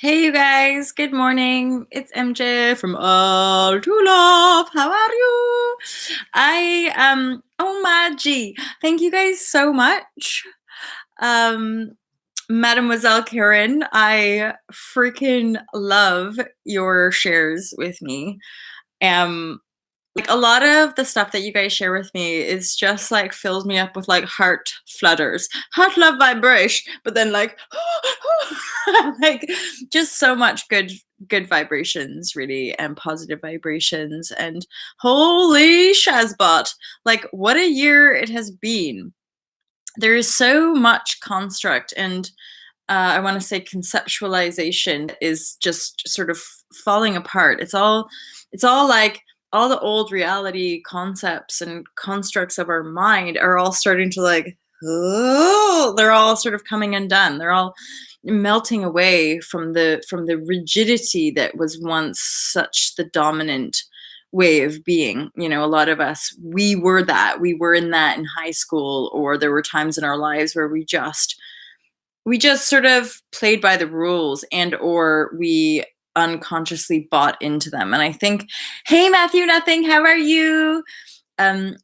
Hey, you guys, good morning. It's MJ from All to Love. How are you? Oh my G. Thank you guys so much. Um, Mademoiselle Karen, I freaking love your shares with me. Um, like a lot of the stuff that you guys share with me is just like fills me up with like heart flutters, heart love vibration, but then like like just so much good vibrations really and positive vibrations and holy shazbot, like what a year it has been. There is so much construct and I want to say conceptualization is just sort of falling apart. It's all like all the old reality concepts and constructs of our mind are all starting to like, oh, they're all sort of coming undone. They're all melting away from the rigidity that was once such the dominant way of being. A lot of us, we were in that in high school, or there were times in our lives where we just sort of played by the rules, and or we unconsciously bought into them. And I think, hey Matthew Nothing, how are you?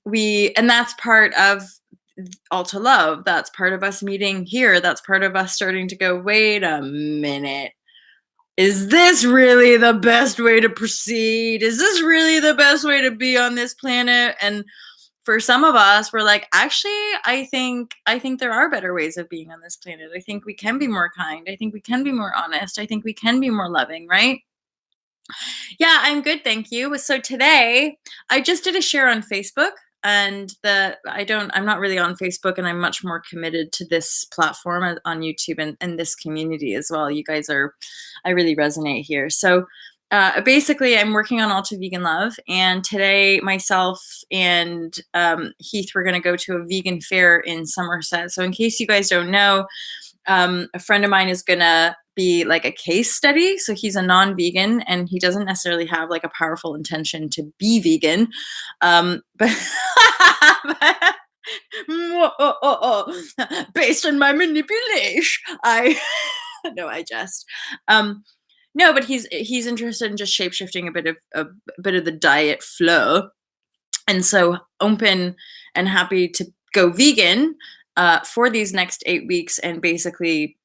We and that's part of All to Love. That's part of us meeting here. That's part of us starting to go, wait a minute. Is this really the best way to proceed? Is this really the best way to be on this planet? And for some of us, we're like, actually, I think there are better ways of being on this planet. I think we can be more kind. I think we can be more honest. I think we can be more loving, right? Yeah, I'm good, thank you. So today, I just did a share on Facebook, and I'm not really on Facebook, and I'm much more committed to this platform on YouTube and this community as well. You guys I really resonate here. So basically, I'm working on All to Vegan Love, and today myself and Heath, we're going to go to a vegan fair in Somerset. So in case you guys don't know, a friend of mine is gonna be like a case study. So he's a non-vegan, and he doesn't necessarily have like a powerful intention to be vegan, but based on my manipulation, I no, I just no, but he's interested in just shape shifting a bit of the diet flow, and so open and happy to go vegan for these next 8 weeks and basically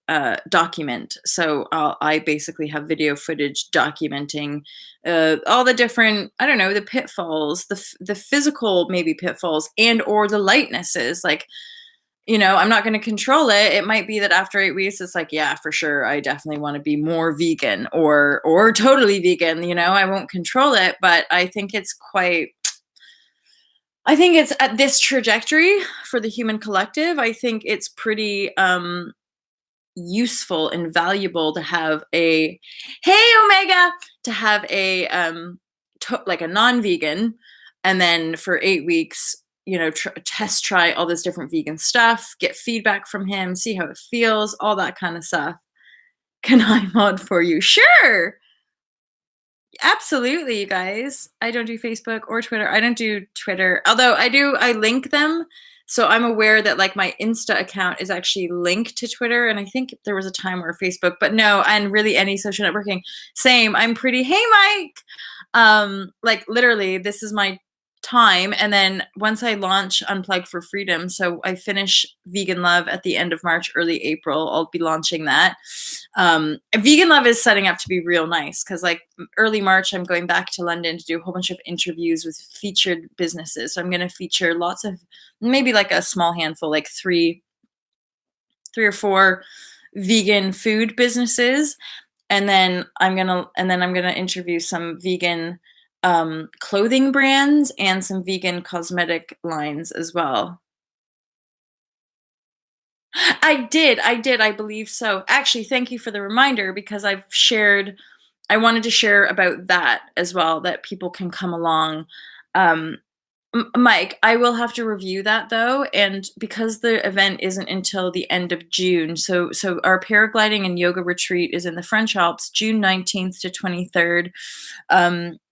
document. So I basically have video footage documenting all the different, I don't know, the pitfalls, the physical maybe pitfalls, and or the lightnesses. Like, I'm not going to control it. It might be that after 8 weeks, it's like, yeah, for sure, I definitely want to be more vegan or totally vegan. I won't control it, but I think it's at this trajectory for the human collective. I think it's pretty useful and valuable to have a hey Omega to have a like a non-vegan, and then for 8 weeks, test try all this different vegan stuff, get feedback from him, see how it feels, all that kind of stuff. Can I mod for you? Sure. Absolutely, you guys. I don't do Facebook or Twitter. I don't do Twitter, although I link them. So I'm aware that like my Insta account is actually linked to Twitter. And I think there was a time where Facebook, but no, and really any social networking, same. I'm pretty, hey Mike. Like literally, this is my time. And then once I launch Unplug for Freedom, so I finish Vegan Love at the end of March, early April, I'll be launching that. Vegan Love is setting up to be real nice because like early March, I'm going back to London to do a whole bunch of interviews with featured businesses. So I'm going to feature lots of, maybe like a small handful, like three or four vegan food businesses. And then I'm gonna interview some vegan clothing brands and some vegan cosmetic lines as well. I believe so. Actually, thank you for the reminder, because I wanted to share about that as well, that people can come along. Um, Mike, I will have to review that though, and because the event isn't until the end of June, so our paragliding and yoga retreat is in the French Alps, June 19th to 23rd.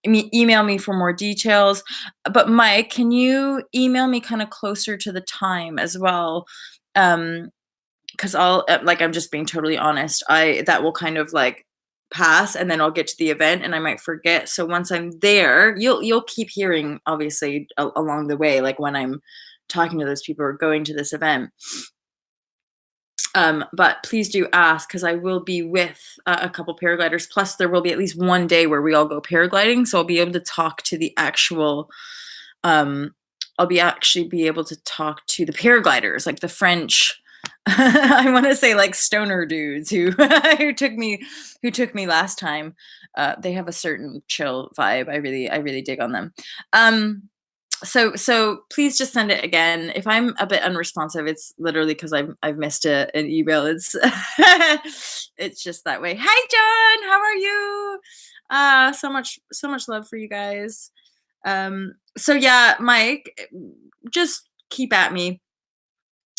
Email me for more details. But Mike, can you email me kind of closer to the time as well? Because I'm just being totally honest. That will kind of like pass, and then I'll get to the event and I might forget. So once I'm there, you'll keep hearing obviously along the way, like when I'm talking to those people or going to this event. But please do ask, because I will be with a couple paragliders. Plus, there will be at least one day where we all go paragliding, so I'll be able to talk to the actual. I'll be actually be able to talk to the paragliders, like the French. I want to say like stoner dudes who who took me last time. They have a certain chill vibe. I really dig on them. So please just send it again. If I'm a bit unresponsive, it's literally because I've missed an email. It's it's just that way. Hi John, how are you? So much love for you guys. So yeah, Mike, just keep at me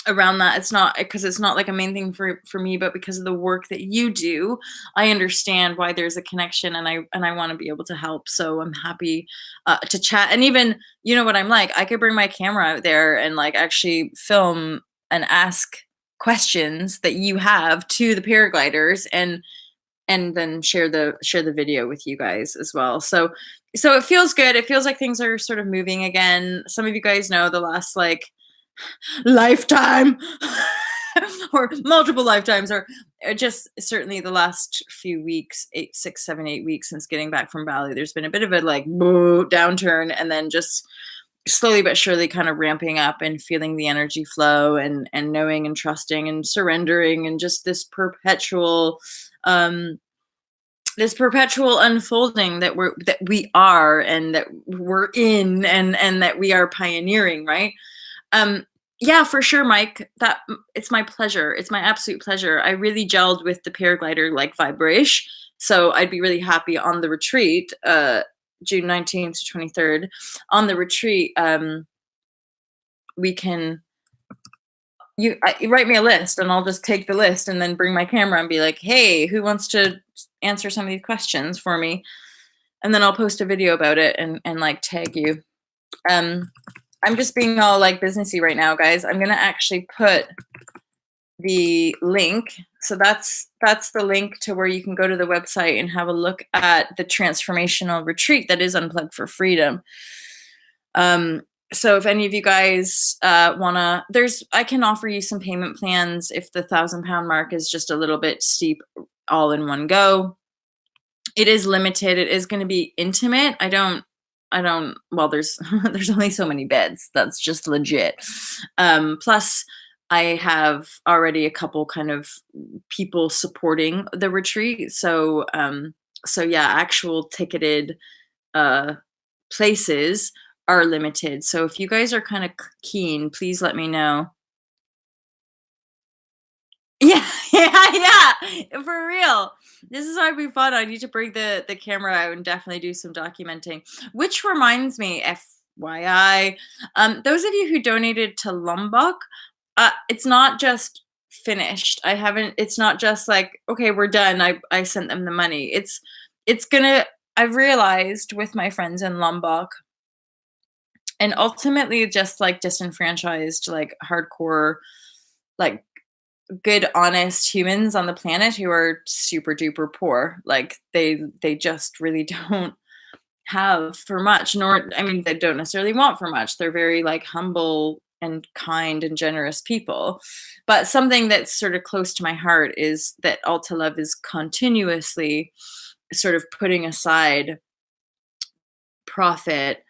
around that. It's not because it's not like a main thing for me, but because of the work that you do, I understand why there's a connection, and I want to be able to help. So I'm happy to chat. And even, you know what I'm like, I could bring my camera out there and like actually film and ask questions that you have to the paragliders, and then share the video with you guys as well. So it feels good. It feels like things are sort of moving again. Some of you guys know the last like lifetime or multiple lifetimes, or just certainly the last few weeks, 8 6 7 8 weeks since getting back from Bali, there's been a bit of a like downturn, and then just slowly but surely kind of ramping up and feeling the energy flow, and knowing and trusting and surrendering, and just um this perpetual unfolding that we are, and that we're in, and that we are pioneering, right? Um, yeah, for sure, Mike. That it's my pleasure. It's my absolute pleasure. I really gelled with the paraglider like vibrashe, so I'd be really happy on the retreat, June 19th to 23rd. On the retreat, we can you write me a list, and I'll just take the list and then bring my camera and be like, hey, who wants to answer some of these questions for me? And then I'll post a video about it, and like tag you. Um, I'm just being all like businessy right now, guys. I'm gonna actually put the link. So that's the link to where you can go to the website and have a look at the transformational retreat that is Unplugged for Freedom. So if any of you guys wanna, I can offer you some payment plans if the £1,000 mark is just a little bit steep all in one go. It is limited. It is going to be intimate. Well, there's there's only so many beds. That's just legit. Plus I have already a couple kind of people supporting the retreat. So yeah, actual ticketed uh places are limited. So if you guys are kind of keen, please let me know. Yeah, yeah, for real. This is why it'd be fun. I need to bring the camera out and definitely do some documenting. Which reminds me, FYI, those of you who donated to Lombok, it's not just finished. I haven't. It's not just like, okay, we're done. I sent them the money. It's gonna. I've realized with my friends in Lombok, and ultimately just like disenfranchised, like hardcore, like good honest humans on the planet who are super duper poor, like they just really don't have for much, nor I mean they don't necessarily want for much. They're very like humble and kind and generous people. But something that's sort of close to my heart is that Alta Love is continuously sort of putting aside profit.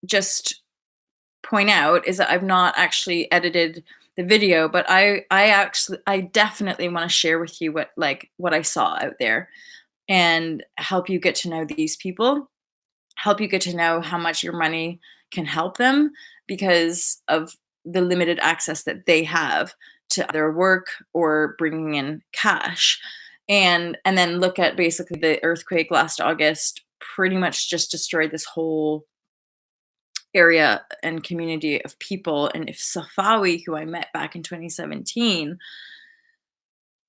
Just point out is that I've not actually edited the video, but I definitely want to share with you what I saw out there, and help you get to know these people, help you get to know how much your money can help them because of the limited access that they have to their work or bringing in cash. And then look at basically the earthquake last August pretty much just destroyed this whole area and community of people. And if Safawi, who I met back in 2017,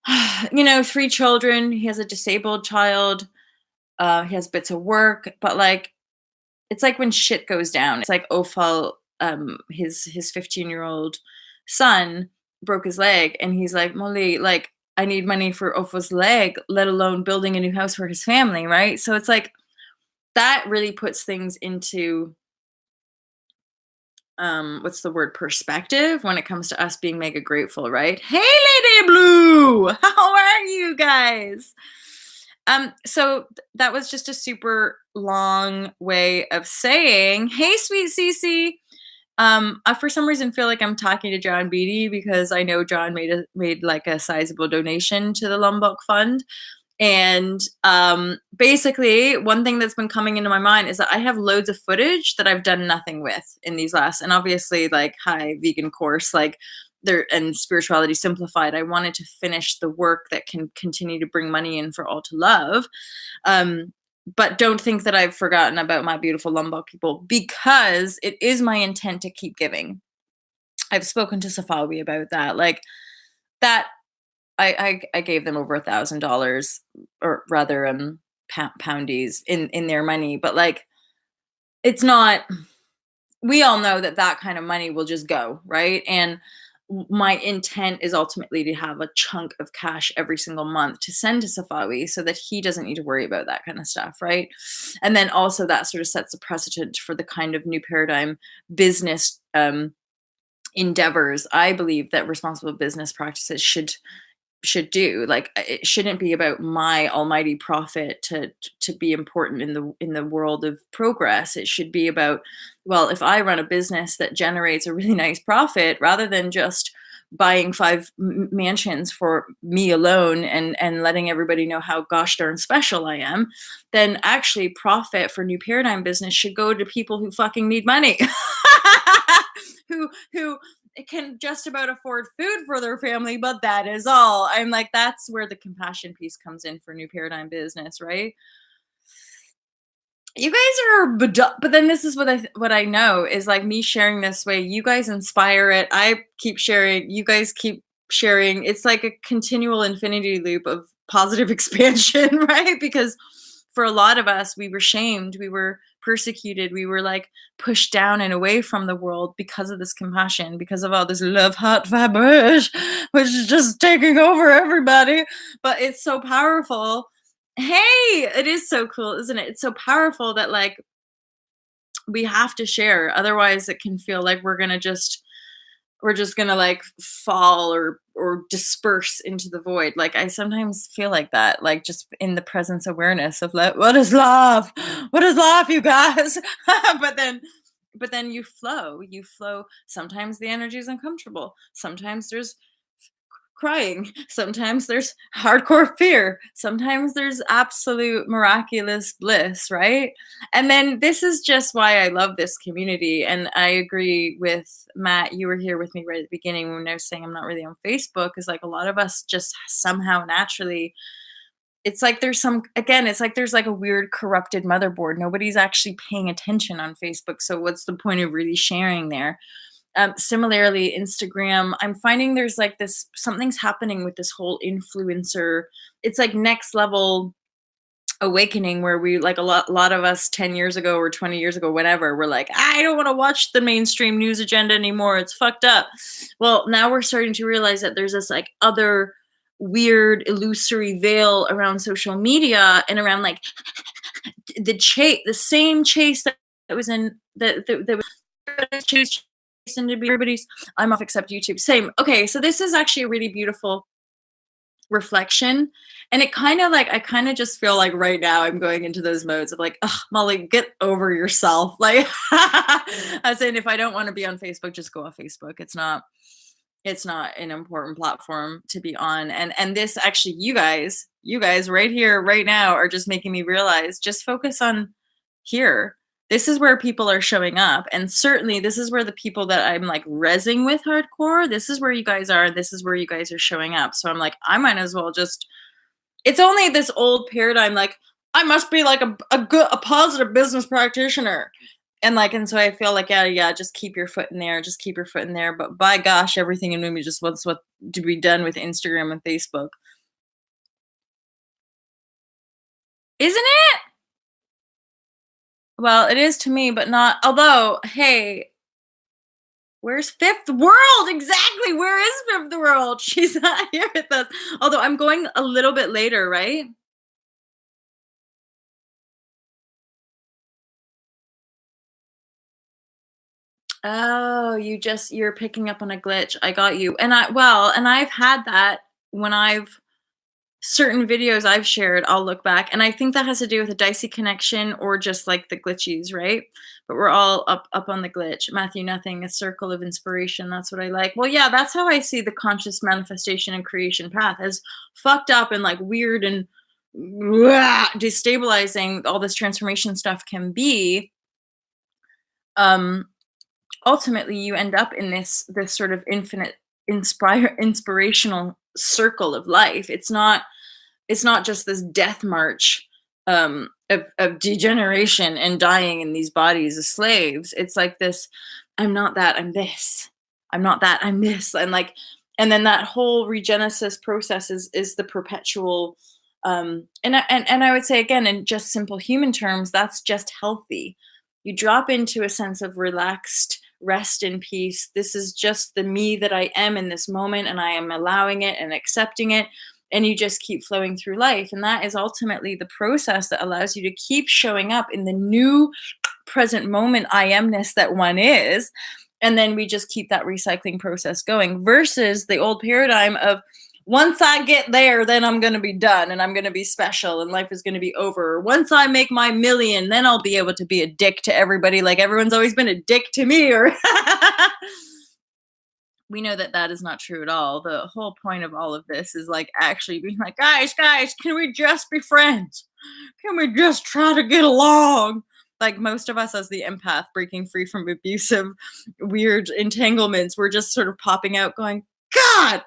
3 children, he has a disabled child, he has bits of work, but like it's like when shit goes down. It's like Ofal, his 15-year-old son broke his leg, and he's like, Molly, like I need money for Ofo's leg, let alone building a new house for his family, right? So it's like that really puts things into what's the word, perspective when it comes to us being mega grateful, right? Hey Lady Blue, how are you guys? So that was just a super long way of saying, hey sweet Cece. I for some reason feel like I'm talking to John Beatty because I know John made like a sizable donation to the Lombok Fund. And basically, one thing that's been coming into my mind is that I have loads of footage that I've done nothing with in these last, and obviously, like, hi, vegan course, like, there, and spirituality simplified. I wanted to finish the work that can continue to bring money in for all to love. Um, but don't think that I've forgotten about my beautiful Lombok people, because it is my intent to keep giving. I've spoken to Safawi about that. Like, that I gave them over $1,000, or rather, poundies in their money, but like, it's not. We all know that that kind of money will just go, right? And my intent is ultimately to have a chunk of cash every single month to send to Safawi so that he doesn't need to worry about that kind of stuff, right? And then also that sort of sets a precedent for the kind of new paradigm business endeavors I believe that responsible business practices should do. Like, it shouldn't be about my almighty profit to be important in the world of progress. It should be about, well, if I run a business that generates a really nice profit, rather than just buying five mansions for me alone and letting everybody know how gosh darn special I am, then actually profit for new paradigm business should go to people who fucking need money. Who can just about afford food for their family, but that is all. I'm like, that's where the compassion piece comes in for new paradigm business, right? You guys are, but then this is what I know is, like, me sharing this way. You guys inspire it. I keep sharing. You guys keep sharing. It's like a continual infinity loop of positive expansion, right? Because for a lot of us, we were shamed, we were persecuted, we were like pushed down and away from the world because of this compassion, because of all this love hot vibrashe, which is just taking over everybody. But it's so powerful. Hey, it is so cool, isn't it? It's so powerful that, like, we have to share. Otherwise, it can feel like we're just gonna like fall or disperse into the void. Like, I sometimes feel like that, like, just in the presence awareness of, like, what is love? What is love, you guys? but then you flow. Sometimes the energy is uncomfortable. Sometimes there's crying. Sometimes there's hardcore fear. Sometimes there's absolute miraculous bliss, right? And then this is just why I love this community. And I agree with Matt. You were here with me right at the beginning when I was saying I'm not really on Facebook, is like, a lot of us just somehow naturally, it's like there's some, again, it's like there's like a weird corrupted motherboard. Nobody's actually paying attention on Facebook. So what's the point of really sharing there? Similarly, Instagram, I'm finding there's like this, something's happening with this whole influencer. It's like next level awakening, where we, like, a lot of us 10 years ago or 20 years ago, whatever, we're like, I don't want to watch the mainstream news agenda anymore. It's fucked up. Well, now we're starting to realize that there's this like other weird illusory veil around social media and around like the same chase that was in that was chase into everybody's. I'm off except YouTube. Same. Okay, so this is actually a really beautiful reflection. And it kind of like, I kind of just feel like right now I'm going into those modes of like, oh, Molly, get over yourself. Like, I said, if I don't want to be on Facebook, just go off Facebook. It's not an important platform to be on. And this actually, you guys right here, right now, are just making me realize, just focus on here. This is where people are showing up. And certainly this is where the people that I'm like rezzing with hardcore, this is where you guys are. This is where you guys are showing up. So I'm like, I might as well just, it's only this old paradigm, like, I must be like a positive business practitioner. And like, and so I feel like, yeah, just keep your foot in there, just keep your foot in there. But by gosh, everything in me just wants what to be done with Instagram and Facebook. Isn't it? Well, it is to me, but not, although, hey, Where's Fifth World? Exactly. Where is Fifth World? She's not here with us. Although I'm going a little bit later, right? Oh, you're picking up on a glitch. I got you. And I've had that when I've certain videos I've shared, I'll look back, and I think that has to do with a dicey connection or just like the glitchies, right? But we're all up on the glitch. Matthew Nothing, a circle of inspiration. That's what I like. Well, yeah, that's how I see the conscious manifestation and creation path as fucked up and like weird and destabilizing all this transformation stuff can be. Um, Ultimately you end up in this sort of infinite inspirational circle of life. It's not just this death march of degeneration and dying in these bodies as slaves. It's like this, I'm not that, I'm this. I'm not that, I'm this. And then that whole regenesis process is the perpetual and I would say again in just simple human terms, that's just healthy. You drop into a sense of relaxed rest and peace. This is just the me that I am in this moment, and I am allowing it and accepting it, and you just keep flowing through life. And that is ultimately the process that allows you to keep showing up in the new present moment I amness that one is. And then we just keep that recycling process going versus the old paradigm of once I get there, then I'm going to be done and I'm going to be special and life is going to be over. Once I make my million, then I'll be able to be a dick to everybody like everyone's always been a dick to me. Or we know that that is not true at all. The whole point of all of this is like actually being like, guys, can we just be friends? Can we just try to get along? Like most of us as the empath breaking free from abusive, weird entanglements, we're just sort of popping out going, God,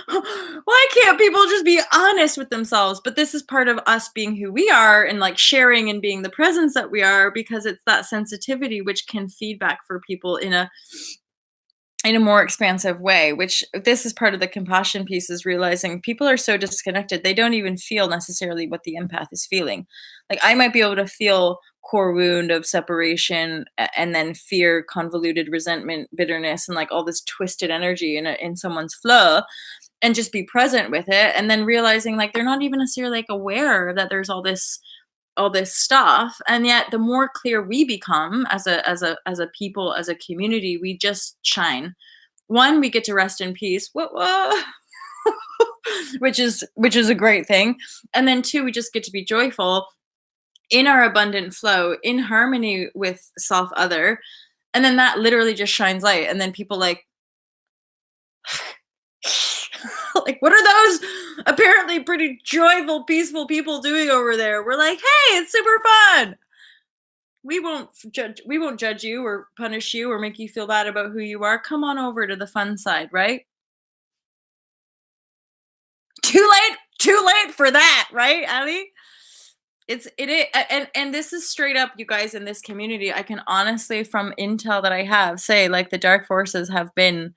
why can't people just be honest with themselves? But this is part of us being who we are and like sharing and being the presence that we are because it's that sensitivity which can feedback for people in a more expansive way, which this is part of the compassion piece is realizing people are so disconnected they don't even feel necessarily what the empath is feeling. Like I might be able to feel core wound of separation and then fear, convoluted resentment, bitterness, and like all this twisted energy in someone's flow and just be present with it and then realizing like they're not even necessarily like aware that there's all this stuff. And yet the more clear we become as a people, as a community, we just shine. One, we get to rest in peace, whoa, which is a great thing. And then two, we just get to be joyful in our abundant flow, in harmony with self other. And then that literally just shines light. And then people like like, what are those apparently pretty joyful, peaceful people doing over there? We're like, hey, it's super fun. We won't judge you or punish you or make you feel bad about who you are. Come on over to the fun side, right? Too late for that, right, Ali? And this is straight up, you guys, in this community. I can honestly, from intel that I have, say like the dark forces have been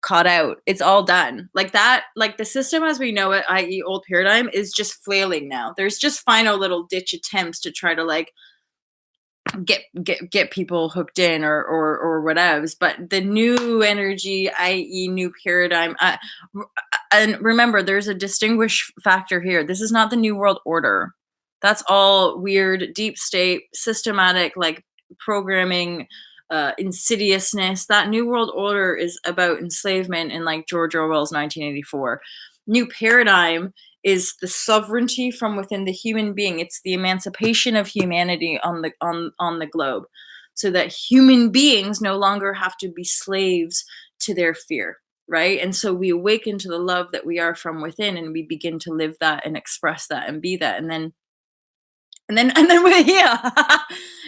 caught out. It's all done. Like that, like the system as we know it, i.e., old paradigm, is just flailing now. There's just final little ditch attempts to try to like get people hooked in or whatevs. But the new energy, i.e., new paradigm, and remember, there's a distinguish factor here. This is not the new world order. That's all weird, deep state, systematic, like programming, insidiousness. That new world order is about enslavement in like George Orwell's 1984. New paradigm is the sovereignty from within the human being. It's the emancipation of humanity on the globe, so that human beings no longer have to be slaves to their fear, right? And so we awaken to the love that we are from within, and we begin to live that and express that and be that, and then we're here,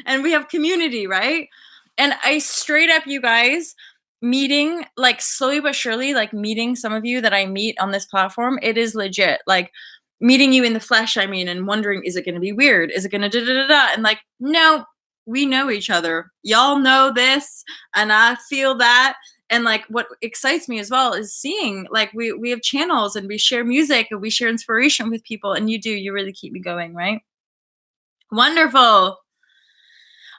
and we have community, right? And I straight up, you guys, meeting like slowly but surely, like meeting some of you that I meet on this platform, it is legit. Like meeting you in the flesh, I mean, and wondering, is it going to be weird? Is it going to da da da da? And like, no, we know each other. Y'all know this, and I feel that. And like, what excites me as well is seeing like we have channels and we share music and we share inspiration with people, and you really keep me going, right? Wonderful.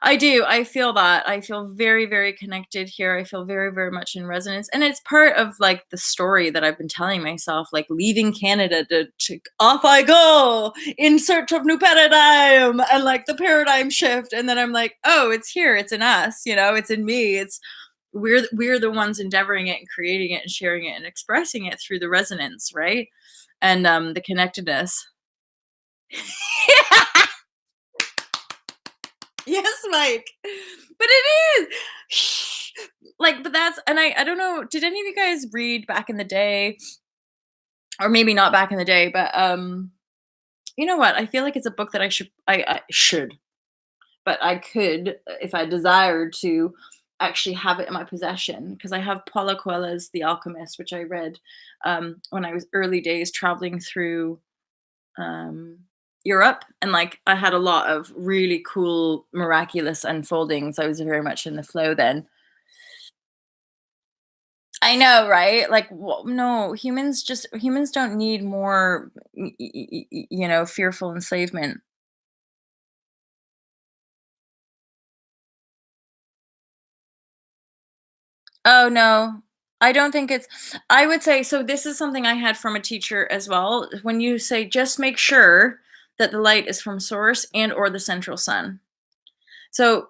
I do. I feel that. I feel very, very connected here. I feel very, very much in resonance. And it's part of like the story that I've been telling myself, like leaving Canada to off I go in search of new paradigm and like the paradigm shift. And then I'm like, oh, it's here. It's in us. It's in me. We're the ones endeavoring it and creating it and sharing it and expressing it through the resonance, right? And the connectedness. Yes, Mike. But it is. Like, but that's and I don't know, did any of you guys read back in the day, or maybe not back in the day, but you know what? I feel like it's a book that I should, but I could, if I desired to, actually have it in my possession because I have Paula Coelho's The Alchemist, which I read when I was early days traveling through um, Europe, and like I had a lot of really cool, miraculous unfoldings. I was very much in the flow then. I know, right? Like, no, humans don't need more, fearful enslavement. Oh no, I don't think it's. I would say so. This is something I had from a teacher as well. When you say just make sure that the light is from source and or the central sun. So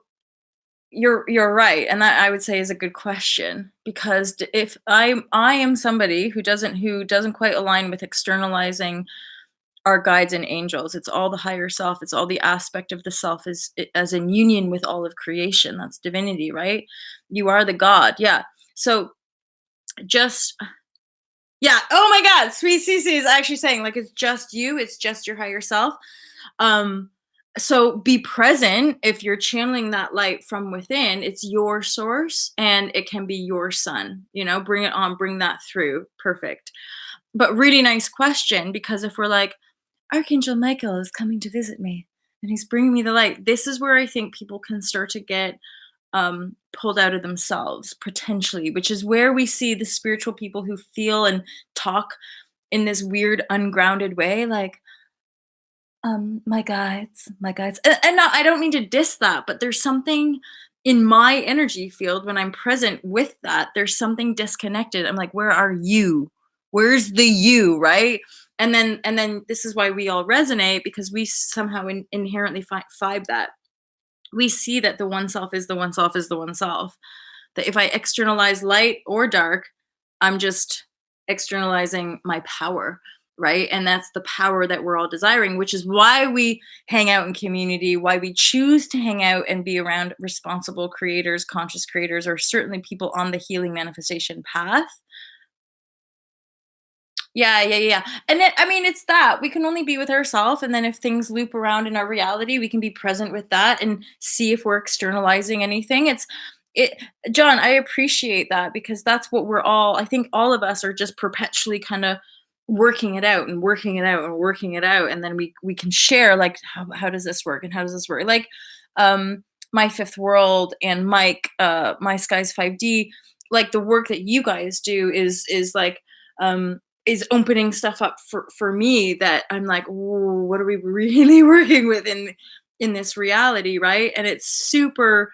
you're right, and that I would say is a good question because if I am somebody who doesn't quite align with externalizing our guides and angels. It's all the higher self. It's all the aspect of the self is as in union with all of creation. That's divinity, right? You are the God. Yeah. So just yeah. Oh my God. Sweet Cece is actually saying like it's just you. It's just your higher self. Um, so be present if you're channeling that light from within. It's your source and it can be your sun. Bring it on, bring that through. Perfect. But really nice question because if we're like, Archangel Michael is coming to visit me and he's bringing me the light, this is where I think people can start to get pulled out of themselves potentially, which is where we see the spiritual people who feel and talk in this weird ungrounded way like my guides, and not, I don't mean to diss that, but there's something in my energy field when I'm present with that. There's something disconnected. I'm like, where are you? Where's the you, right? And then this is why we all resonate because we somehow inherently fibe that. We see that the one self is the one self is the one self. That if I externalize light or dark, I'm just externalizing my power, right? And that's the power that we're all desiring, which is why we hang out in community, why we choose to hang out and be around responsible creators, conscious creators, or certainly people on the healing manifestation path. Yeah, yeah, yeah. And then, I mean, it's that we can only be with ourselves. And then if things loop around in our reality, we can be present with that and see if we're externalizing anything. It, John, I appreciate that because that's what we're all, I think all of us are just perpetually kind of working it out and working it out and working it out. And then we can share like, how does this work? And how does this work? Like, my fifth world and Mike, my skies 5D, like the work that you guys do is like, is opening stuff up for me that I'm like, "Ooh, what are we really working with in this reality?" Right? And it's super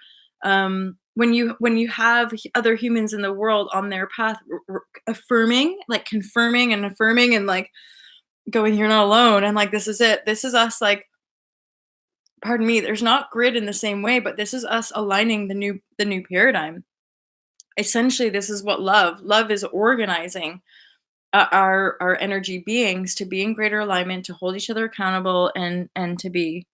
when you have other humans in the world on their path affirming, like confirming and affirming and like going, "You're not alone," and like, "This is it. This is us." Like, pardon me, there's not grid in the same way, but this is us aligning the new paradigm. Essentially, this is what love is organizing our energy beings to be in greater alignment, to hold each other accountable, and to be.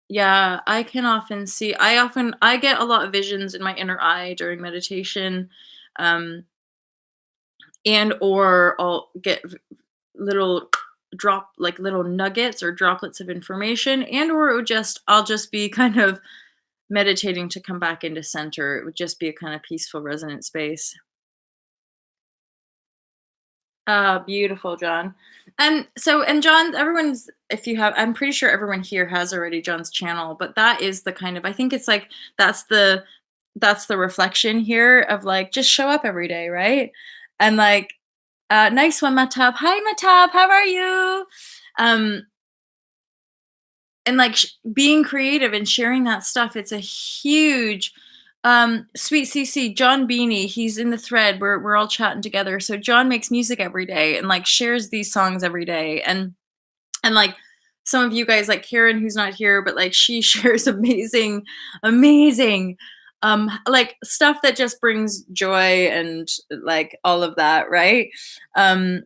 Yeah, I can often see. I get a lot of visions in my inner eye during meditation, um, and or I'll get little little nuggets or droplets of information, and or I'll just be kind of meditating to come back into center. It would just be a kind of peaceful resonant space. Beautiful, John. And John, if you have, I'm pretty sure everyone here has already John's channel, but that is the kind of, I think it's like, that's the, that's the reflection here of like, just show up every day, right? And like, nice one, Matab. Hi, Matab. How are you? Um, and like being creative and sharing that stuff. It's a huge Sweet CC, John Beanie, he's in the thread. We're all chatting together. So John makes music every day and like shares these songs every day. And like some of you guys, like Karen, who's not here, but like she shares amazing like stuff that just brings joy and like all of that, right? um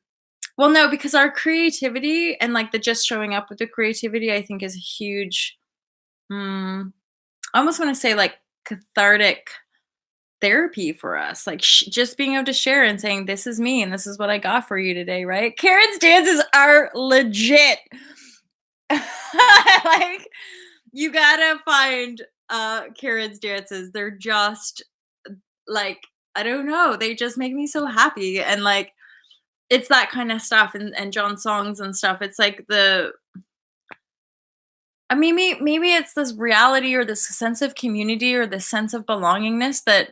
well, no, because our creativity and like the just showing up with the creativity, I think, is a huge, mm, I almost want to say like cathartic therapy for us. Like just being able to share and saying, "This is me, and this is what I got for you today." Right? Karen's dances are legit. Like you gotta find Karen's dances. They're just like, I don't know. They just make me so happy, and like it's that kind of stuff, and John's songs and stuff. It's like the I mean, maybe it's this reality or this sense of community or this sense of belongingness that,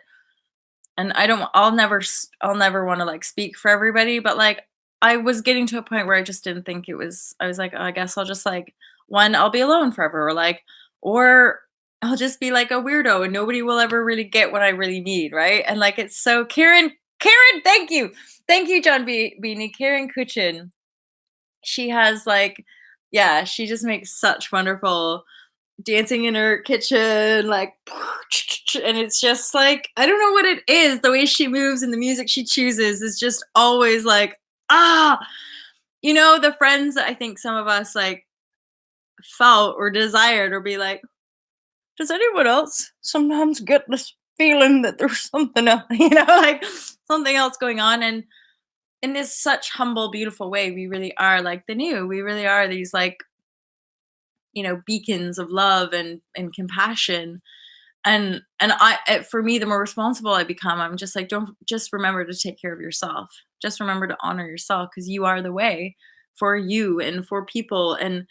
and I don't, I'll never want to like speak for everybody, but like I was getting to a point where I just didn't think it was, I was like, "Oh, I guess I'll just like, one, I'll be alone forever," or like, or I'll just be like a weirdo and nobody will ever really get what I really need, right? And like it's so Karen, thank you. Thank you, John Beanie. Karen Kuchin, she has like, yeah, she just makes such wonderful dancing in her kitchen, like, and it's just like, I don't know what it is. The way she moves and the music she chooses is just always like, ah, the friends that I think some of us like felt or desired, or be like, does anyone else sometimes get this feeling that there's something else, like something else going on? And in this such humble, beautiful way, we really are like the new. We really are these like, beacons of love and compassion. And for me, the more responsible I become, I'm just like, don't, just remember to take care of yourself. Just remember to honor yourself, because you are the way for you and for people. And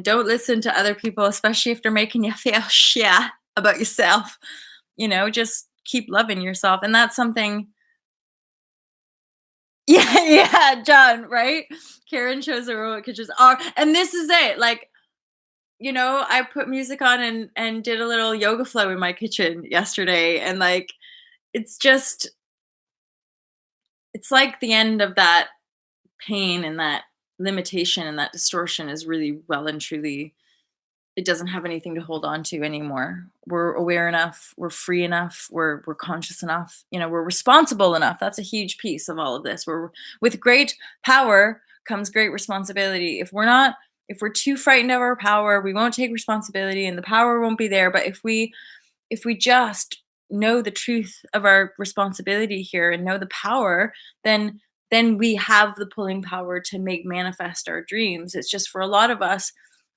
don't listen to other people, especially if they're making you feel shit about yourself. Just keep loving yourself. And that's something. Yeah, yeah, John, right? Karen shows her what kitchens are. And this is it. Like, I put music on and did a little yoga flow in my kitchen yesterday, and like it's just it's like the end of that pain and that limitation and that distortion is really well and truly, it doesn't have anything to hold on to anymore. We're aware enough, we're free enough, we're conscious enough, we're responsible enough. That's a huge piece of all of this. We're With great power comes great responsibility. If we're too frightened of our power, we won't take responsibility and the power won't be there. But if we just know the truth of our responsibility here and know the power, then we have the pulling power to make manifest our dreams. It's just, for a lot of us,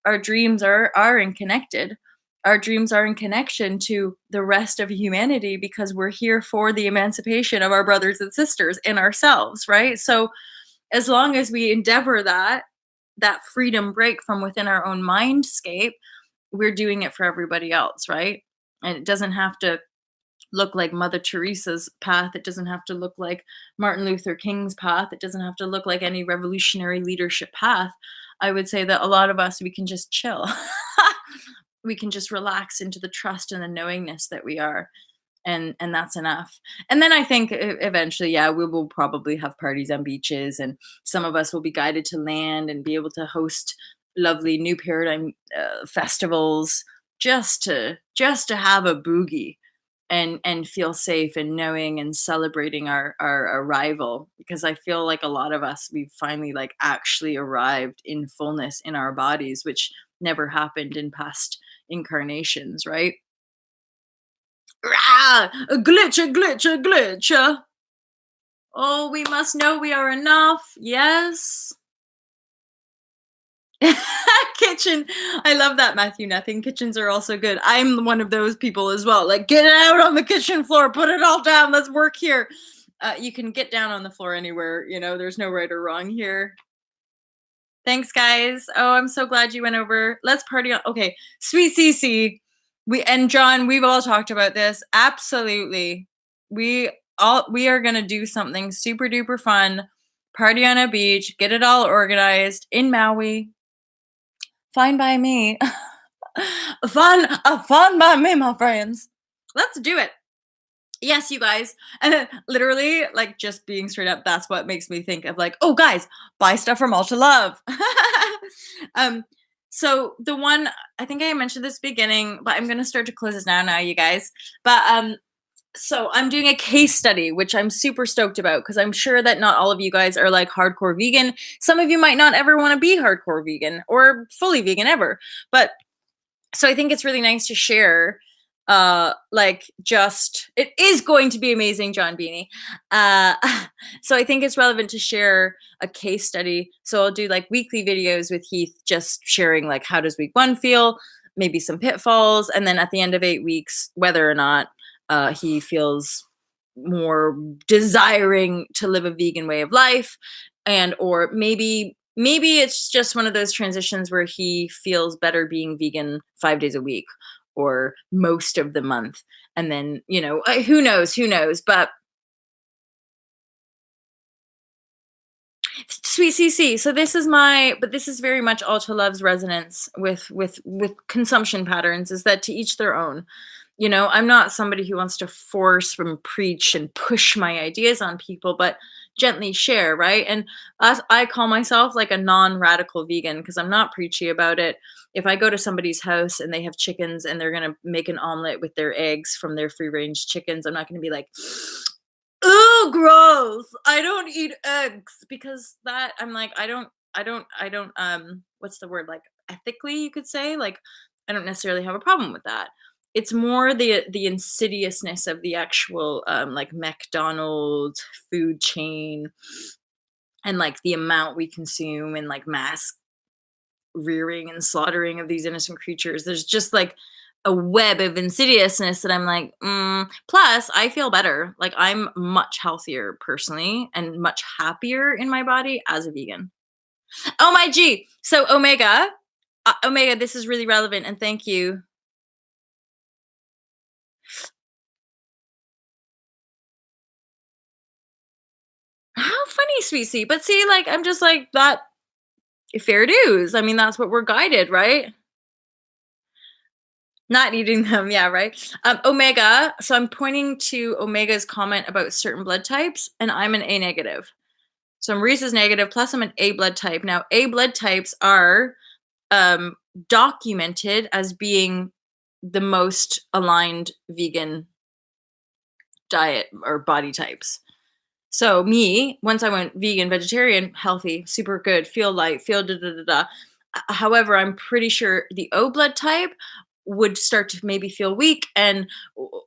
our dreams are unconnected. Our dreams are in connection to the rest of humanity, because we're here for the emancipation of our brothers and sisters in ourselves, right? So as long as we endeavor that freedom break from within our own mindscape, we're doing it for everybody else, right? And it doesn't have to look like Mother Teresa's path. It doesn't have to look like Martin Luther King's path. It doesn't have to look like any revolutionary leadership path. I would say that a lot of us, we can just chill. We can just relax into the trust and the knowingness that we are. And that's enough. And then I think eventually, yeah, we will probably have parties on beaches, and some of us will be guided to land and be able to host lovely new paradigm festivals, just to have a boogie and feel safe and knowing and celebrating our arrival, because I feel like a lot of us, we've finally like actually arrived in fullness in our bodies, which never happened in past incarnations, right? Rah! A glitch, a glitch, a glitch. Oh, we must know we are enough. Yes. Kitchen. I love that, Matthew. Nothing. Kitchens are also good. I'm one of those people as well. Like, get it out on the kitchen floor, put it all down. Let's work here. You can get down on the floor anywhere. There's no right or wrong here. Thanks, guys. Oh, I'm so glad you went over. Let's party on. Okay, Sweet CC. And John, we've all talked about this. Absolutely. We are gonna do something super duper fun. Party on a beach, get it all organized in Maui. Fine by me. Fun by me, my friends. Let's do it. Yes, you guys. And then literally, like just being straight up, that's what makes me think of like, oh guys, buy stuff from Ultra Love. um, so the one I think I mentioned this beginning, but I'm gonna start to close this now, you guys. But so I'm doing a case study, which I'm super stoked about because I'm sure that not all of you guys are like hardcore vegan. Some of you might not ever want to be hardcore vegan or fully vegan ever. But so I think it's really nice to share like just it is going to be amazing, John Beanie. uh so I think it's relevant to share a case study, so I'll do like weekly videos with Heath just sharing like how does week 1 feel, maybe some pitfalls, and then at the end of 8 weeks whether or not he feels more desiring to live a vegan way of life, and or maybe it's just one of those transitions where he feels better being vegan 5 days a week or most of the month, and then who knows, but sweet CC. So this is very much Ultra Love's resonance with consumption patterns, is that to each their own. I'm not somebody who wants to force and preach and push my ideas on people, but gently share, right? And as I call myself like a non-radical vegan because I'm not preachy about it. If I go to somebody's house and they have chickens and they're gonna make an omelet with their eggs from their free-range chickens, I'm not gonna be like, "Ooh, gross! I don't eat eggs," because that I'm like, I don't. What's the word? Like ethically, you could say, like I don't necessarily have a problem with that. It's more the insidiousness of the actual like McDonald's food chain and like the amount we consume and like mass rearing and slaughtering of these innocent creatures. There's just like a web of insidiousness that I'm like, plus I feel better. Like I'm much healthier personally and much happier in my body as a vegan. Oh my G. So Omega, this is really relevant and thank you. How funny, sweet C. But see, like, I'm just like that fair dues. I mean, that's what we're guided, right? Not eating them, yeah, right? Omega, so I'm pointing to Omega's comment about certain blood types, and I'm an A negative. So I'm Rhesus negative, plus I'm an A blood type. Now, A blood types are um, documented as being the most aligned vegan diet or body types. So me, once I went vegan, vegetarian, healthy, super good, feel light, feel da da da da. However, I'm pretty sure the O blood type would start to maybe feel weak and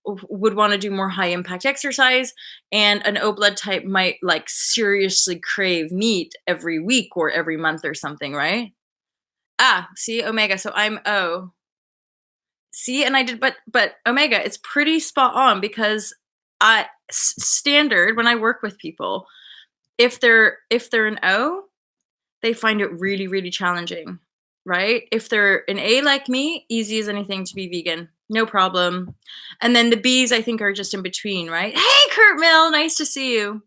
would want to do more high impact exercise, and an O blood type might like seriously crave meat every week or every month or something, right? See, Omega, so I'm O. See, and I did, but Omega, it's pretty spot on because standard when I work with people, if they're an O, they find it really, really challenging, right? If they're an A like me, easy as anything to be vegan, no problem. And then the Bs, I think, are just in between, right? Hey, Kurt Mill, nice to see you.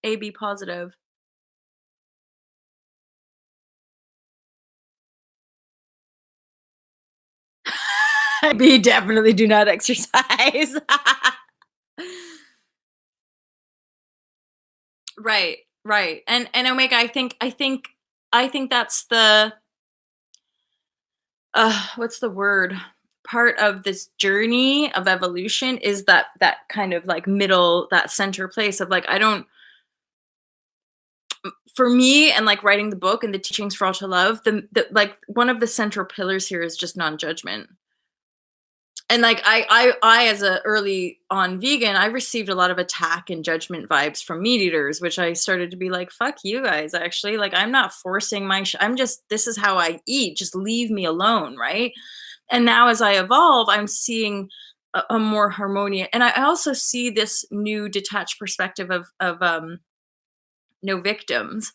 AB positive. B definitely do not exercise. Right, right. And Omega, I think that's the what's the word? Part of this journey of evolution is that kind of like middle, that center place of like I don't for me and like writing the book and the teachings for all to love, the like one of the central pillars here is just non-judgment. And like I as a early on vegan, I received a lot of attack and judgment vibes from meat eaters, which I started to be like, fuck you guys, actually. Like I'm not forcing I'm just, this is how I eat. Just leave me alone, right? And now as I evolve, I'm seeing a more harmonious, and I also see this new detached perspective of no victims.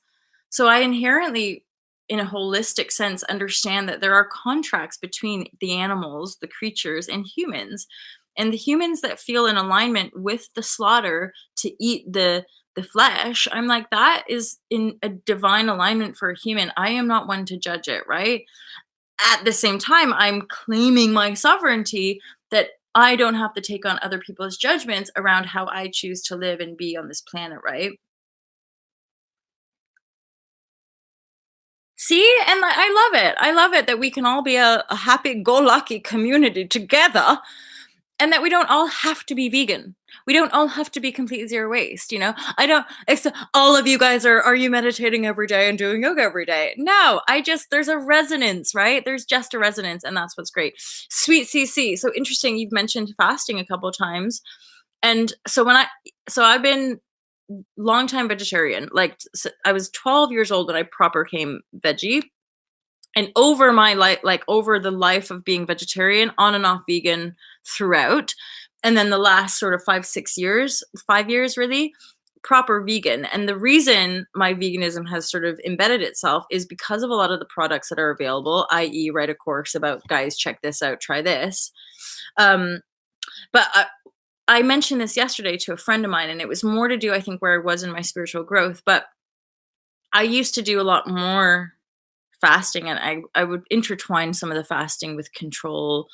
So I inherently, in a holistic sense, understand that there are contracts between the animals, the creatures, and humans. And the humans that feel in alignment with the slaughter to eat the flesh, I'm like, that is in a divine alignment for a human. I am not one to judge it, right? At the same time, I'm claiming my sovereignty that I don't have to take on other people's judgments around how I choose to live and be on this planet, right? See, and I love it. I love it that we can all be a happy-go-lucky community together, and that we don't all have to be vegan. We don't all have to be complete zero waste, you know? I don't all of you guys are you meditating every day and doing yoga every day? No, I just there's a resonance, right? There's just a resonance, and that's what's great. Sweet CC. So interesting, you've mentioned fasting a couple times. And so I've been long time vegetarian. Like I was 12 years old when I proper came veggie, and over my life, like over the life of being vegetarian, on and off vegan throughout, and then the last sort of 5 6 years, 5 years really, proper vegan. And the reason my veganism has sort of embedded itself is because of a lot of the products that are available, i.e. write a course about, guys, check this out, try this. Um, but I mentioned this yesterday to a friend of mine, and it was more to do, I think, where I was in my spiritual growth. But I used to do a lot more fasting, and I would intertwine some of the fasting with control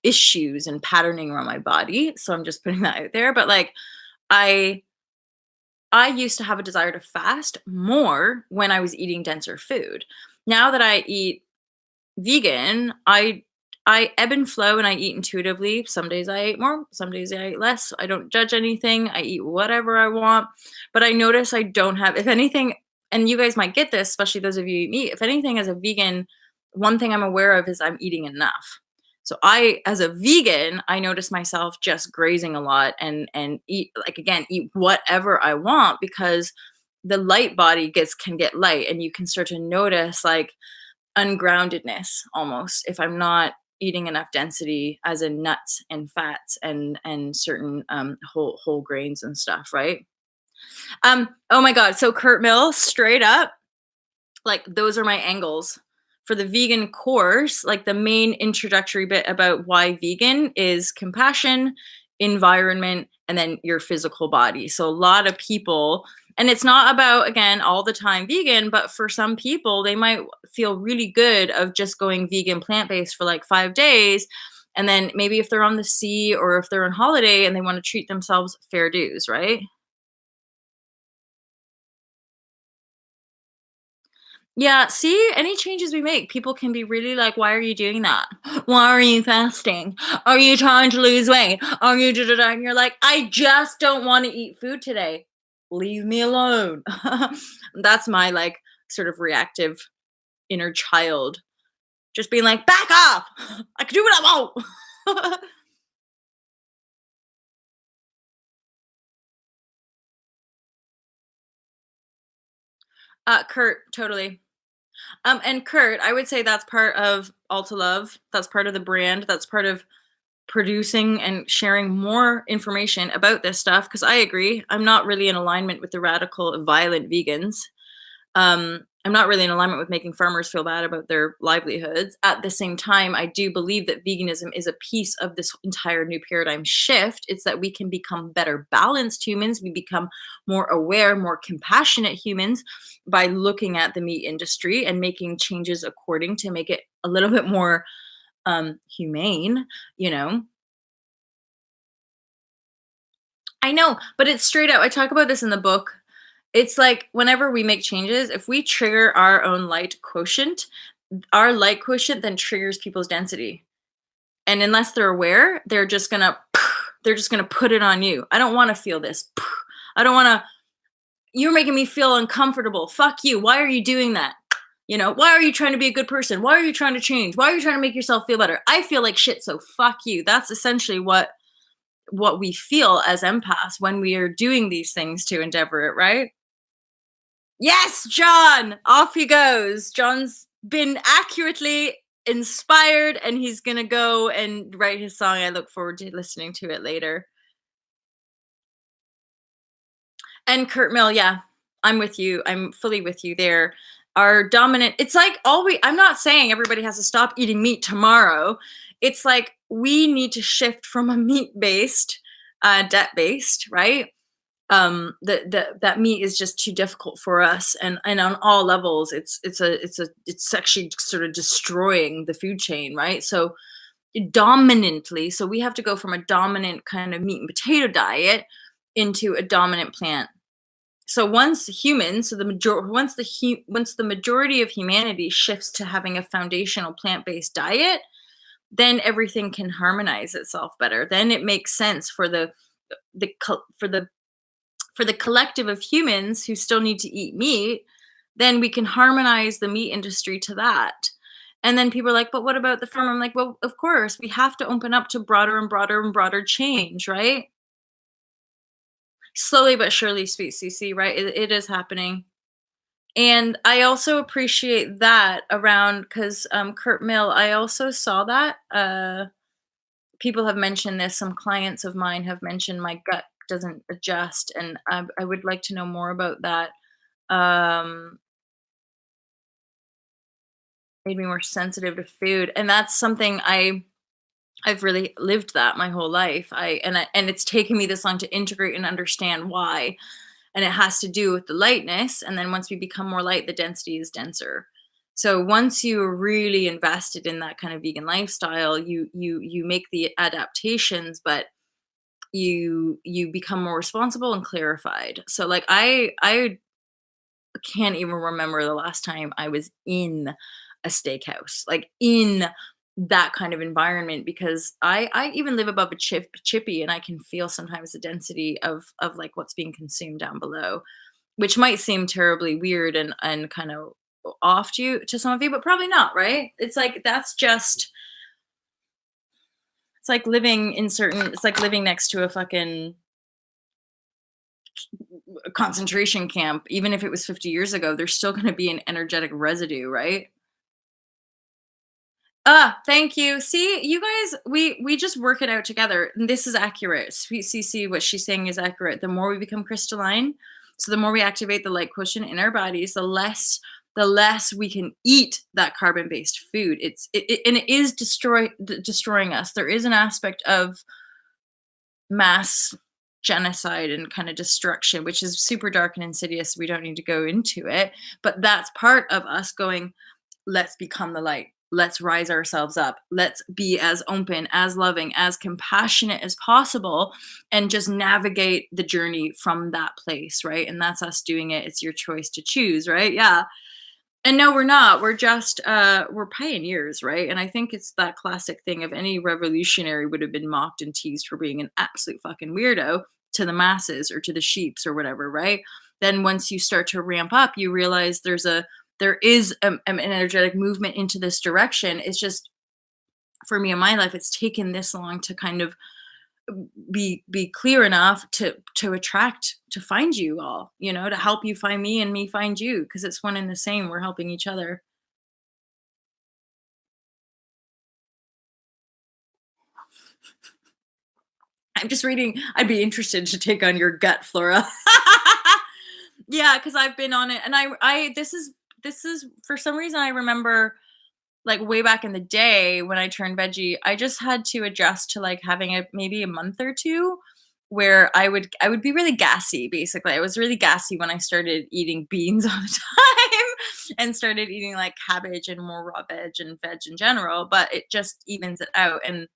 issues and patterning around my body. So I'm just putting that out there. But like I I used to have a desire to fast more when I was eating denser food. Now that I eat vegan, I ebb and flow and I eat intuitively. Some days I eat more, some days I eat less. I don't judge anything. I eat whatever I want. But I notice I don't have, if anything, and you guys might get this, especially those of you who eat meat, if anything, as a vegan, one thing I'm aware of is I'm eating enough. So I, as a vegan, I notice myself just grazing a lot and eat, like, again, eat whatever I want, because the light body can get light, and you can start to notice like ungroundedness almost if I'm not eating enough density, as in nuts and fats and certain whole grains and stuff, right? Oh my god, so Kurt Mill, straight up, like, those are my angles for the vegan course. Like, the main introductory bit about why vegan is compassion, environment, and then your physical body. So a lot of people, and it's not about, again, all the time vegan, but for some people they might feel really good of just going vegan plant-based for like 5 days, and then maybe if they're on the sea or if they're on holiday and they want to treat themselves, fair dues, right? Yeah, see, any changes we make, people can be really like, "Why are you doing that? Why are you fasting? Are you trying to lose weight? Are you da da da?" And you're like, "I just don't want to eat food today. Leave me alone." That's my like sort of reactive inner child, just being like, "Back off! I can do what I want." Kurt, totally. And Kurt, I would say that's part of All to Love. That's part of the brand. That's part of producing and sharing more information about this stuff, because I agree. I'm not really in alignment with the radical, violent vegans. I'm not really in alignment with making farmers feel bad about their livelihoods. At the same time, I do believe that veganism is a piece of this entire new paradigm shift. It's that we can become better balanced humans. We become more aware, more compassionate humans by looking at the meat industry and making changes according to make it a little bit more humane, you know? I know, but it's straight up. I talk about this in the book. It's like whenever we make changes, if we trigger our light quotient then triggers people's density. And unless they're aware, they're just gonna put it on you. I don't want to feel this. I don't want to. You're making me feel uncomfortable. Fuck you. Why are you doing that? You know, why are you trying to be a good person? Why are you trying to change? Why are you trying to make yourself feel better? I feel like shit, so fuck you. That's essentially what we feel as empaths when we are doing these things to endeavor it, right? Yes, John! Off he goes. John's been accurately inspired and he's gonna go and write his song. I look forward to listening to it later. And Kurt Mill, yeah, I'm with you. I'm fully with you there. Our dominant, it's like I'm not saying everybody has to stop eating meat tomorrow. It's like we need to shift from a meat based, debt based, right? That meat is just too difficult for us, and on all levels it's actually sort of destroying the food chain, right? So dominantly, so we have to go from a dominant kind of meat and potato diet into a dominant plant. So once humans, so the major once once the majority of humanity shifts to having a foundational plant-based diet, then everything can harmonize itself better. Then it makes sense for the collective of humans who still need to eat meat. Then we can harmonize the meat industry to that. And then people are like, but what about the farmer? I'm like, well, of course, we have to open up to broader and broader and broader change, right? Slowly but surely, sweet CC, right? It is happening. And I also appreciate that around because Kurt Mill, I also saw that. People have mentioned this. Some clients of mine have mentioned my gut doesn't adjust, and I would like to know more about that. Um, Made me more sensitive to food, and that's something I've really lived that my whole life. And it's taken me this long to integrate and understand why. And it has to do with the lightness. And then once we become more light, the density is denser. So once you're really invested in that kind of vegan lifestyle, you make the adaptations, but you become more responsible and clarified. So like I can't even remember the last time I was in a steakhouse, like in that kind of environment, because I even live above a chippy, and I can feel sometimes the density of like what's being consumed down below, which might seem terribly weird and kind of off to some of you, but probably not, right? It's like that's just it's like living in certain it's like living next to a fucking concentration camp. Even if it was 50 years ago, there's still going to be an energetic residue, right? Ah, thank you. See, you guys, we just work it out together. And this is accurate. Sweet CC, what she's saying is accurate. The more we become crystalline, so the more we activate the light quotient in our bodies, the less we can eat that carbon-based food. And it is destroying us. There is an aspect of mass genocide and kind of destruction, which is super dark and insidious. We don't need to go into it, but that's part of us going, let's become the light. Let's rise ourselves up. Let's be as open, as loving, as compassionate as possible, and just navigate the journey from that place, right? And that's us doing it. It's your choice to choose, right? Yeah. And no, we're not. We're just we're pioneers, right? And I think it's that classic thing of any revolutionary would have been mocked and teased for being an absolute fucking weirdo to the masses or to the sheeps or whatever, right? Then once you start to ramp up, you realize there is an energetic movement into this direction. It's just for me in my life, it's taken this long to kind of be clear enough to attract to find you all, to help you find me and me find you, because it's one and the same. We're helping each other. I'm just reading. I'd be interested to take on your gut flora. Yeah, because I've been on it, and I this is for some reason I remember like way back in the day when I turned veggie, I just had to adjust to like having a maybe a month or two where I would be really gassy. Basically, I was really gassy when I started eating beans all the time and started eating like cabbage and more raw veg and veg in general. But it just evens it out, and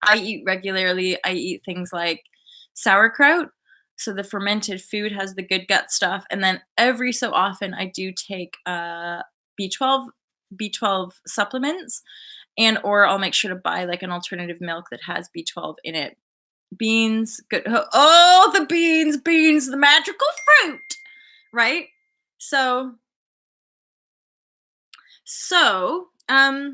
I eat regularly. I eat things like sauerkraut. So the fermented food has the good gut stuff. And then every so often I do take B12 B12 supplements, and or I'll make sure to buy like an alternative milk that has B12 in it. Beans, good. Oh, the beans, the magical fruit, right? So so I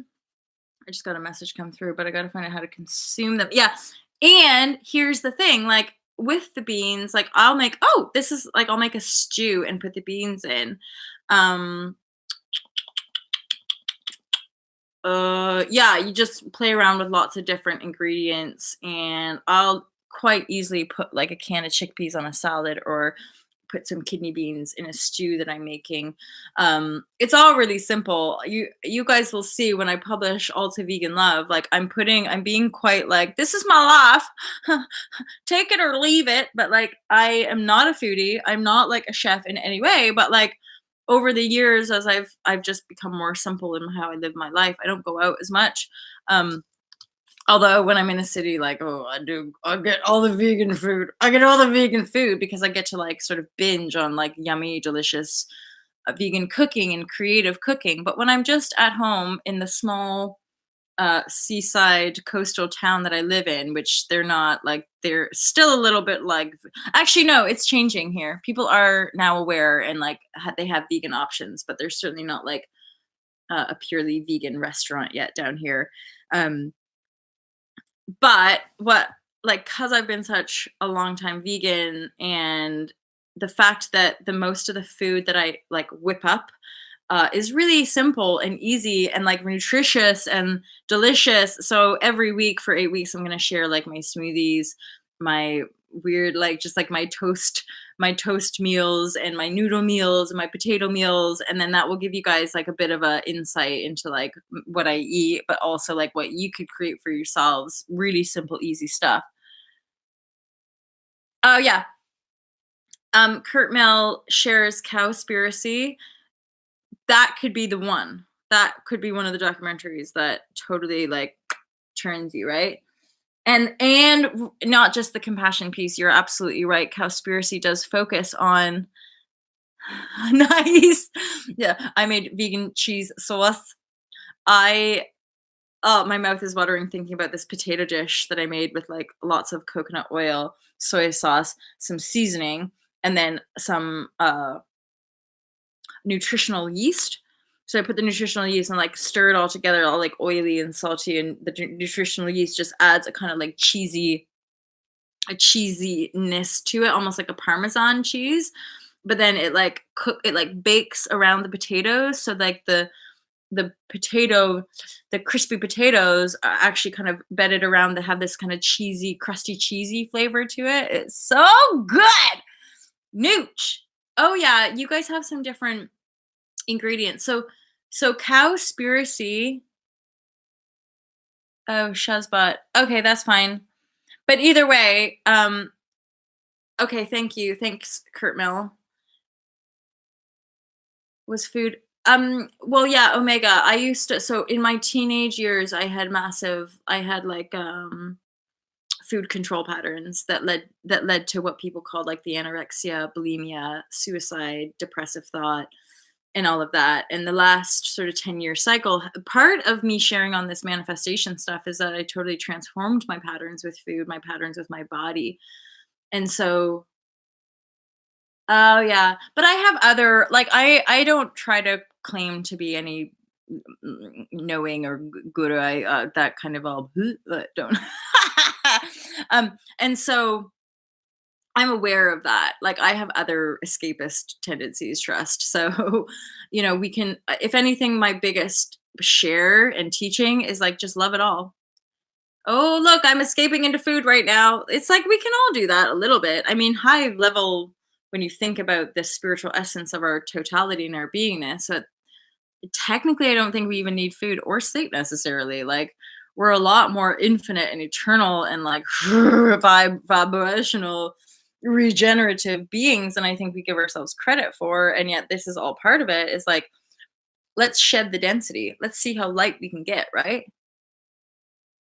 just got a message come through, but I got to find out how to consume them. Yeah. And here's the thing, like with the beans, like I'll make a stew and put the beans in. Um yeah, you just play around with lots of different ingredients, and I'll quite easily put like a can of chickpeas on a salad, or put some kidney beans in a stew that I'm making. It's all really simple. You guys will see when I publish All to Vegan Love, like I'm being quite like, this is my life. Take it or leave it. But like, I am not a foodie. I'm not like a chef in any way, but like over the years, as I've just become more simple in how I live my life, I don't go out as much. Although when I'm in the city, like, oh, I get all the vegan food. I get all the vegan food because I get to like sort of binge on like yummy, delicious vegan cooking and creative cooking. But when I'm just at home in the small seaside coastal town that I live in, which they're not like, they're still a little bit like, actually, no, it's changing here. People are now aware and like they have vegan options, but they're certainly not like a purely vegan restaurant yet down here. Um, but what, like, cause I've been such a long time vegan, and the fact that the most of the food that I like whip up is really simple and easy and like nutritious and delicious. So every week for 8 weeks, I'm gonna share like my smoothies, my weird like just like my toast meals and my noodle meals and my potato meals, and then that will give you guys like a bit of a insight into like what I eat, but also like what you could create for yourselves. Really simple, easy stuff. Oh yeah. Kurt Mel shares Cowspiracy. That could be the one. That could be one of the documentaries that totally like turns you, right? And not just the compassion piece. You're absolutely right. Cowspiracy does focus on nice. Yeah, I made vegan cheese sauce. I Oh, my mouth is watering thinking about this potato dish that I made with like lots of coconut oil, soy sauce, some seasoning, and then some nutritional yeast. So I put the nutritional yeast and like stir it all together, all like oily and salty, and the nutritional yeast just adds a kind of like a cheesiness to it, almost like a Parmesan cheese. But then it like bakes around the potatoes, so like the potato, the crispy potatoes are actually kind of bedded around to have this kind of cheesy, crusty, cheesy flavor to it. It's so good. Nooch. Oh yeah, you guys have some different ingredients. So Cowspiracy. Oh, Shazbot. Okay, that's fine. But either way, okay, thank you. Thanks, Kurt Mill. Was food well yeah, Omega. I used to, so in my teenage years I had like food control patterns that led to what people called like the anorexia, bulimia, suicide, depressive thought, and all of that. And the last sort of 10-year cycle, part of me sharing on this manifestation stuff is that I totally transformed my patterns with food, my patterns with my body. And so, oh yeah, but I have other like I don't try to claim to be any knowing or guru. I that kind of all don't. And so I'm aware of that. Like I have other escapist tendencies, trust. So, we can, if anything, my biggest share and teaching is like just love it all. Oh, look, I'm escaping into food right now. It's like we can all do that a little bit. I mean, high level, when you think about the spiritual essence of our totality and our beingness, so technically, I don't think we even need food or sleep necessarily. Like, we're a lot more infinite and eternal and like vibrational, regenerative beings than I think we give ourselves credit for. And yet, this is all part of it. Is like, let's shed the density. Let's see how light we can get, right?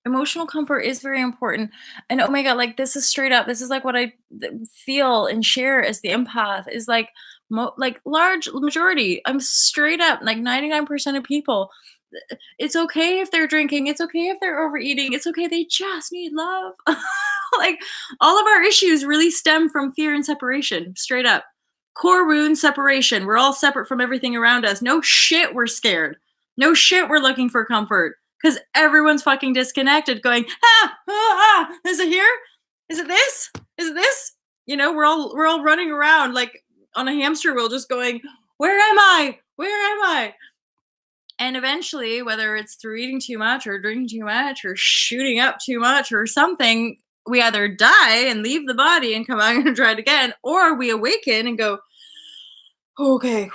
Emotional comfort is very important. And oh my god, like this is straight up. This is like what I feel and share as the empath is like like large majority. I'm straight up like 99% of people. It's okay if they're drinking. It's okay if they're overeating. It's okay. They just need love. Like all of our issues really stem from fear and separation. Straight up. Core wound separation. We're all separate from everything around us. No shit, we're scared. No shit, we're looking for comfort because everyone's fucking disconnected going, is it here? Is it this? Is it this? We're all running around like on a hamster wheel just going, where am I? Where am I? And eventually, whether it's through eating too much or drinking too much or shooting up too much or something, we either die and leave the body and come out and try it again, or we awaken and go, okay,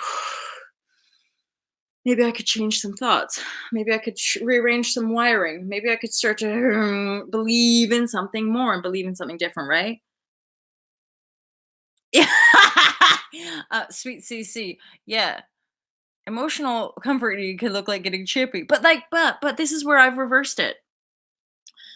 maybe I could change some thoughts. Maybe I could rearrange some wiring. Maybe I could start to believe in something more and believe in something different, right? Yeah. Sweet CC. Yeah. Emotional comfort can look like getting chippy. But like, but this is where I've reversed it.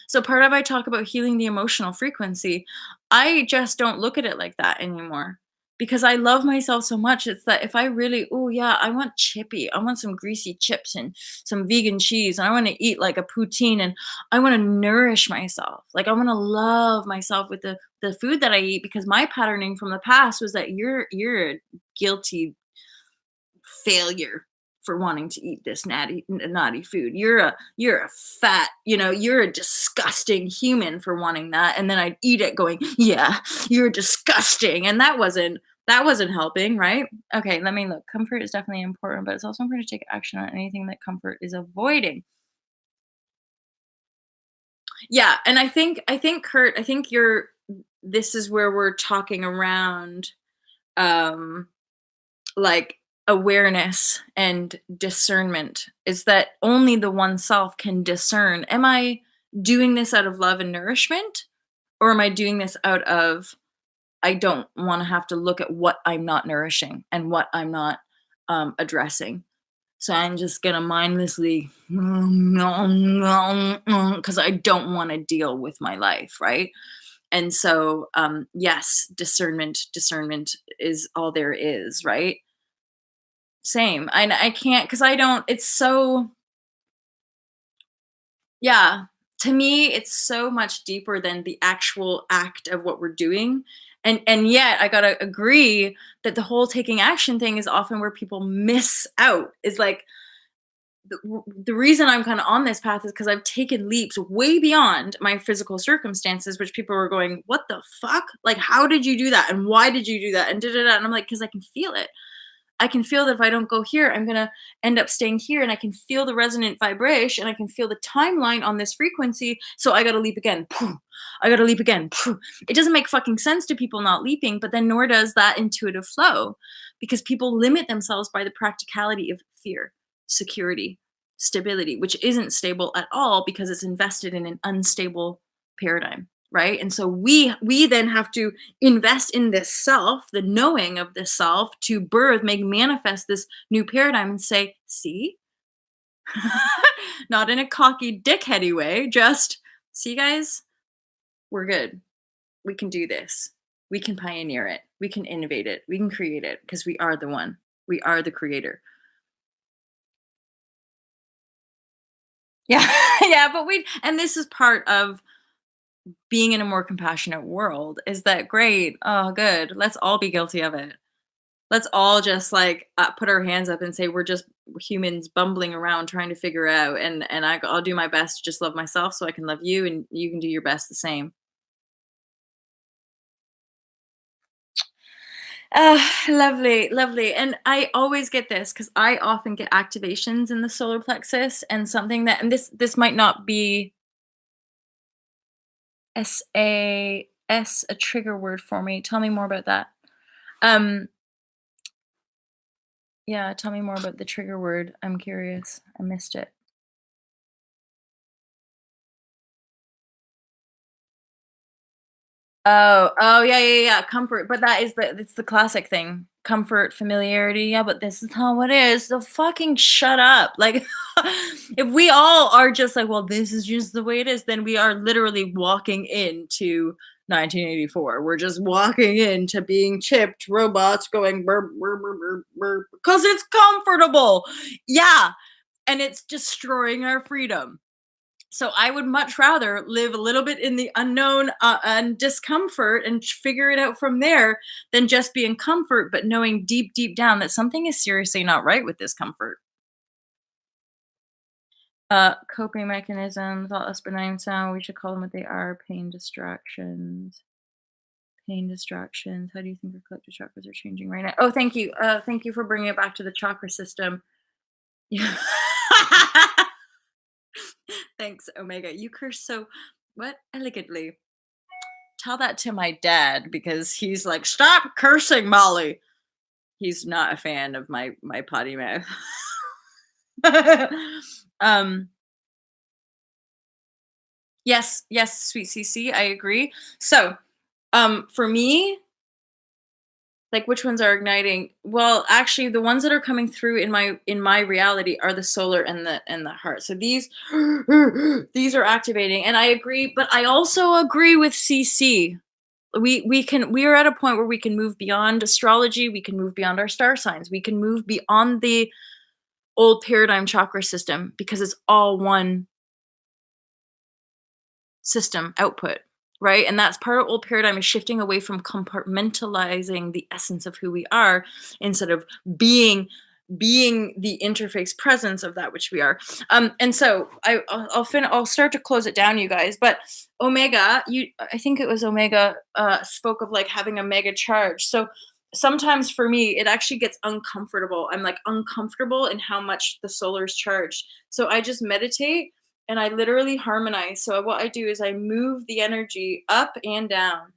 So part of I talk about healing the emotional frequency. I just don't look at it like that anymore because I love myself so much. It's that if I really, oh yeah, I want chippy. I want some greasy chips and some vegan cheese. And I want to eat like a poutine and I want to nourish myself. Like I want to love myself with the food that I eat because my patterning from the past was that you're a guilty failure for wanting to eat this naughty food. You're a fat, you're a disgusting human for wanting that. And then I'd eat it going, yeah, you're disgusting. And that wasn't helping, right? Okay, let me look. Comfort is definitely important, but it's also important to take action on anything that comfort is avoiding. Yeah, and I think Kurt, I think you're this is where we're talking around um like awareness and discernment is that only the one self can discern, am I doing this out of love and nourishment, or am I doing this out of I don't want to have to look at what I'm not nourishing and what I'm not addressing, so I'm just gonna mindlessly because I don't want to deal with my life, right? And so yes, discernment is all there is, right? Same. I can't because I don't it's so yeah. To me, it's so much deeper than the actual act of what we're doing. And yet I gotta agree that the whole taking action thing is often where people miss out. Is like the reason I'm kind of on this path is because I've taken leaps way beyond my physical circumstances, which people were going, "What the fuck? Like, how did you do that? And why did you do that?" And da da da. And I'm like, "Because I can feel it. I can feel that if I don't go here, I'm gonna end up staying here, and I can feel the resonant vibration, and I can feel the timeline on this frequency. So I gotta leap again. Poof. I gotta leap again. Poof. It doesn't make fucking sense to people not leaping, but then nor does that intuitive flow, because people limit themselves by the practicality of fear, security, stability, which isn't stable at all because it's invested in an unstable paradigm, right? And so we then have to invest in this self, the knowing of this self, to birth, make manifest this new paradigm and say, see, not in a cocky, dickheady way, just see, guys, we're good. We can do this. We can pioneer it. We can innovate it. We can create it because we are the one. We are the creator. Yeah. Yeah. And this is part of being in a more compassionate world. Is that great? Oh, good. Let's all be guilty of it. Let's all just like put our hands up and say we're just humans bumbling around trying to figure out, and I'll do my best to just love myself so I can love you, and you can do your best the same. Lovely, lovely. And I always get this because I often get activations in the solar plexus, and something that, and this might not be a trigger word for me. Tell me more about that. Um, yeah, tell me more about the trigger word. I'm curious. I missed it. Oh, yeah, yeah, yeah, comfort, but that is it's the classic thing. Comfort, familiarity, yeah, but this is how it is. So fucking shut up. Like, if we all are just like, well, this is just the way it is, then we are literally walking into 1984. We're just walking into being chipped robots going burp, burp, burp, burp, burp, because it's comfortable. Yeah, and it's destroying our freedom. So I would much rather live a little bit in the unknown and discomfort and figure it out from there than just be in comfort, but knowing deep, deep down that something is seriously not right with this comfort. Coping mechanisms, all less benign sound. We should call them what they are: pain distractions. Pain distractions. How do you think the collective chakras are changing right now? Oh, thank you. Thank you for bringing it back to the chakra system. Yeah. Thanks, Omega. You curse so what elegantly. Tell that to my dad because he's like, "Stop cursing, Molly." He's not a fan of my potty mouth. um, yes, yes, sweet CC, I agree. So, for me, like which ones are igniting? Well, actually the ones that are coming through in my reality are the solar and the heart. So these these are activating and I agree, but I also agree with CC. We are at a point where we can move beyond astrology, we can move beyond our star signs, we can move beyond the old paradigm chakra system because it's all one system output, right? And that's part of old paradigm is shifting away from compartmentalizing the essence of who we are instead of being the interface presence of that which we are. And so I'll start to close it down, you guys. But Omega, I think it was Omega, spoke of like having a mega charge. So sometimes for me, it actually gets uncomfortable. I'm like uncomfortable in how much the solar is charged. So I just meditate and I literally harmonize. So what I do is I move the energy up and down.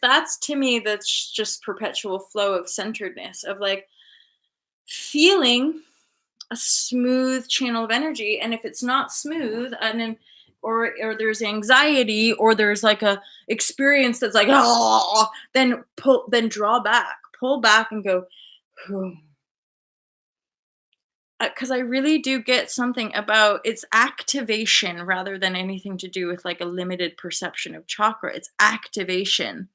That's to me that's just perpetual flow of centeredness of like feeling a smooth channel of energy. And if it's not smooth, and then or there's anxiety or there's like a experience that's like oh, then draw back, pull back and go because I really do get something about its activation rather than anything to do with like a limited perception of chakra. It's activation.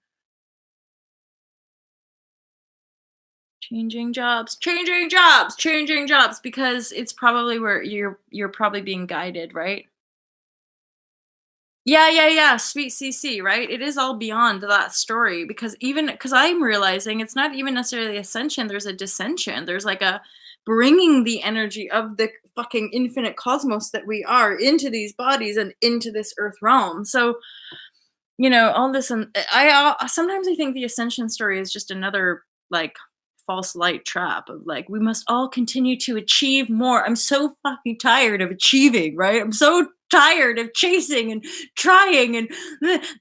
Changing jobs, changing jobs, because it's probably where you're probably being guided, right? Yeah, yeah, yeah, sweet CC, right? It is all beyond that story because I'm realizing it's not even necessarily ascension, there's a dissension. There's like a bringing the energy of the fucking infinite cosmos that we are into these bodies and into this earth realm. So, all this and sometimes I think the ascension story is just another like false light trap of like we must all continue to achieve more. I'm so fucking tired of achieving, right? I'm so tired of chasing and trying and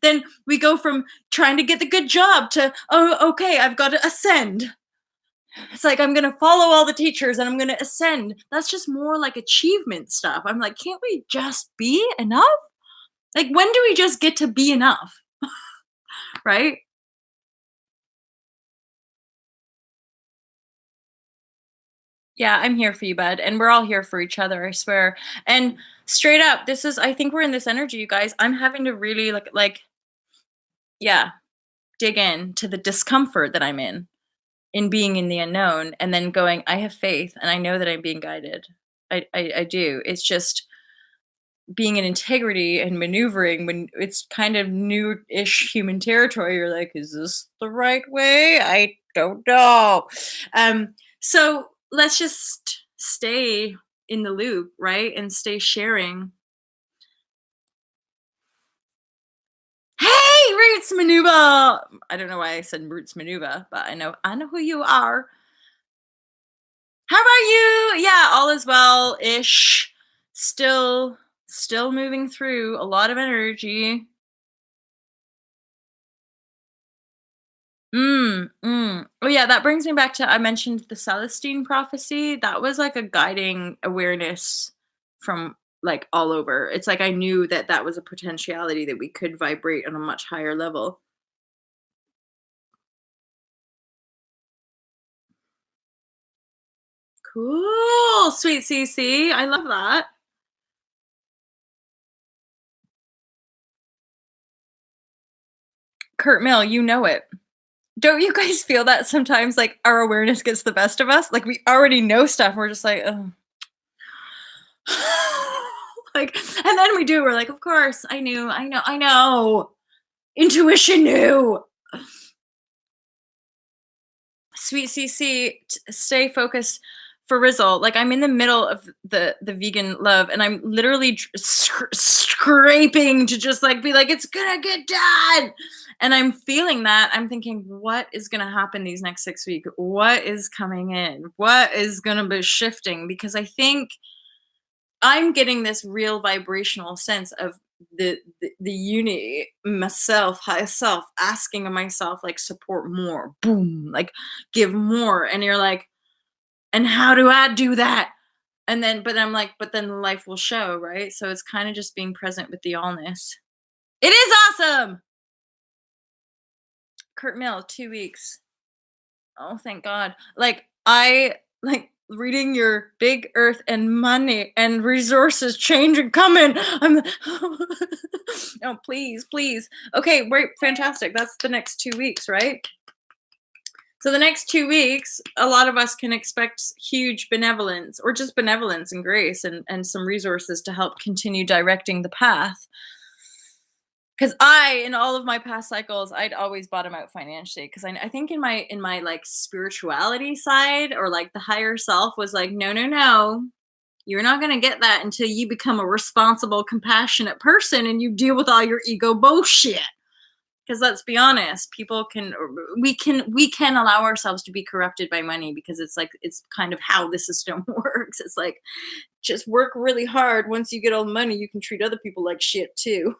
then we go from trying to get the good job to oh okay, I've got to ascend. It's like I'm going to follow all the teachers and I'm going to ascend. That's just more like achievement stuff. I'm like, can't we just be enough? Like when do we just get to be enough? Right? Yeah, I'm here for you, bud. And we're all here for each other, I swear. And straight up, I think we're in this energy, you guys. I'm having to really yeah, dig in to the discomfort that I'm in being in the unknown and then going, I have faith and I know that I'm being guided. I do. It's just being in integrity and maneuvering when it's kind of new-ish human territory. You're like, is this the right way? I don't know. So let's just stay in the loop, right? And stay sharing. Hey, Roots Maneuver. I don't know why I said Roots Maneuver, but I know who you are. How about you? Yeah, all is well ish. Still moving through a lot of energy. Oh yeah, that brings me back to I mentioned the Celestine prophecy. That was like a guiding awareness from like all over. It's like I knew that that was a potentiality that we could vibrate on a much higher level. Cool, sweet CC. I love that. Kurt Mill, you know it. Don't you guys feel that sometimes like our awareness gets the best of us? Like we already know stuff. We're just like, oh. Like, and then we do. We're like, of course, I know. Intuition knew. Sweet CC, stay focused for Rizzle. Like I'm in the middle of the vegan love, and I'm literally scraping to just like be like, it's gonna get done. And I'm feeling that. I'm thinking, what is gonna happen these next 6 weeks? What is coming in? What is gonna be shifting? Because I think I'm getting this real vibrational sense of the unity, myself, higher self, asking of myself, like, support more, boom, like, give more, and you're like, and how do I do that? And then, but I'm like, but then life will show, right? So it's kind of just being present with the allness. It is awesome. Kurt Mill, 2 weeks. Oh, thank God. Like, I like reading your big earth and money and resources change and coming. I'm oh, please, please. Okay, great, fantastic. That's the next 2 weeks, right? So the next 2 weeks, a lot of us can expect huge benevolence or just benevolence and grace and some resources to help continue directing the path. Because in all of my past cycles, I'd always bottom out financially. Because I think in my like spirituality side or like the higher self was like, no, no, no, you're not gonna get that until you become a responsible, compassionate person and you deal with all your ego bullshit. Because let's be honest, we can allow ourselves to be corrupted by money because it's like it's kind of how the system works. It's like just work really hard. Once you get all the money, you can treat other people like shit too.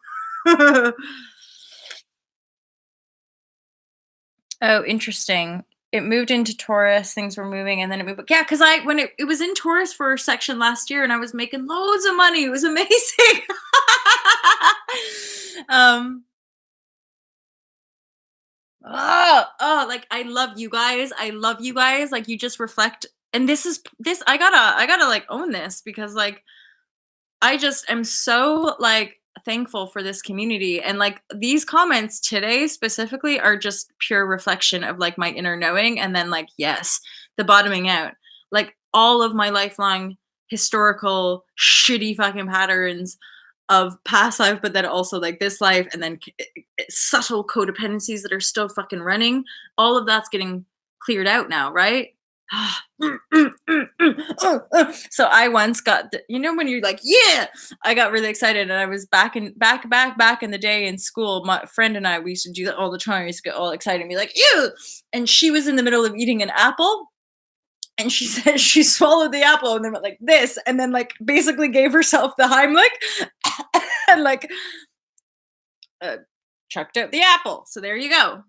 Oh, interesting. It moved into Taurus, things were moving, and then it moved. Yeah, because when it was in Taurus for a section last year, and I was making loads of money. It was amazing. um, like I love you guys. I love you guys. Like you just reflect, and this. I gotta like own this because like I just am so like thankful for this community and like these comments today specifically are just pure reflection of like my inner knowing and then like yes, the bottoming out. Like all of my lifelong historical shitty fucking patterns of past life but then also like this life and then subtle codependencies that are still fucking running, all of that's getting cleared out now, right? So I once got when you're like, yeah, I got really excited and I was back in the day in school. My friend and we used to do that all the time. I used to get all excited and be like, ew. And she was in the middle of eating an apple and she said she swallowed the apple and then went like this and then like basically gave herself the Heimlich and like uh, chucked out the apple. So there you go.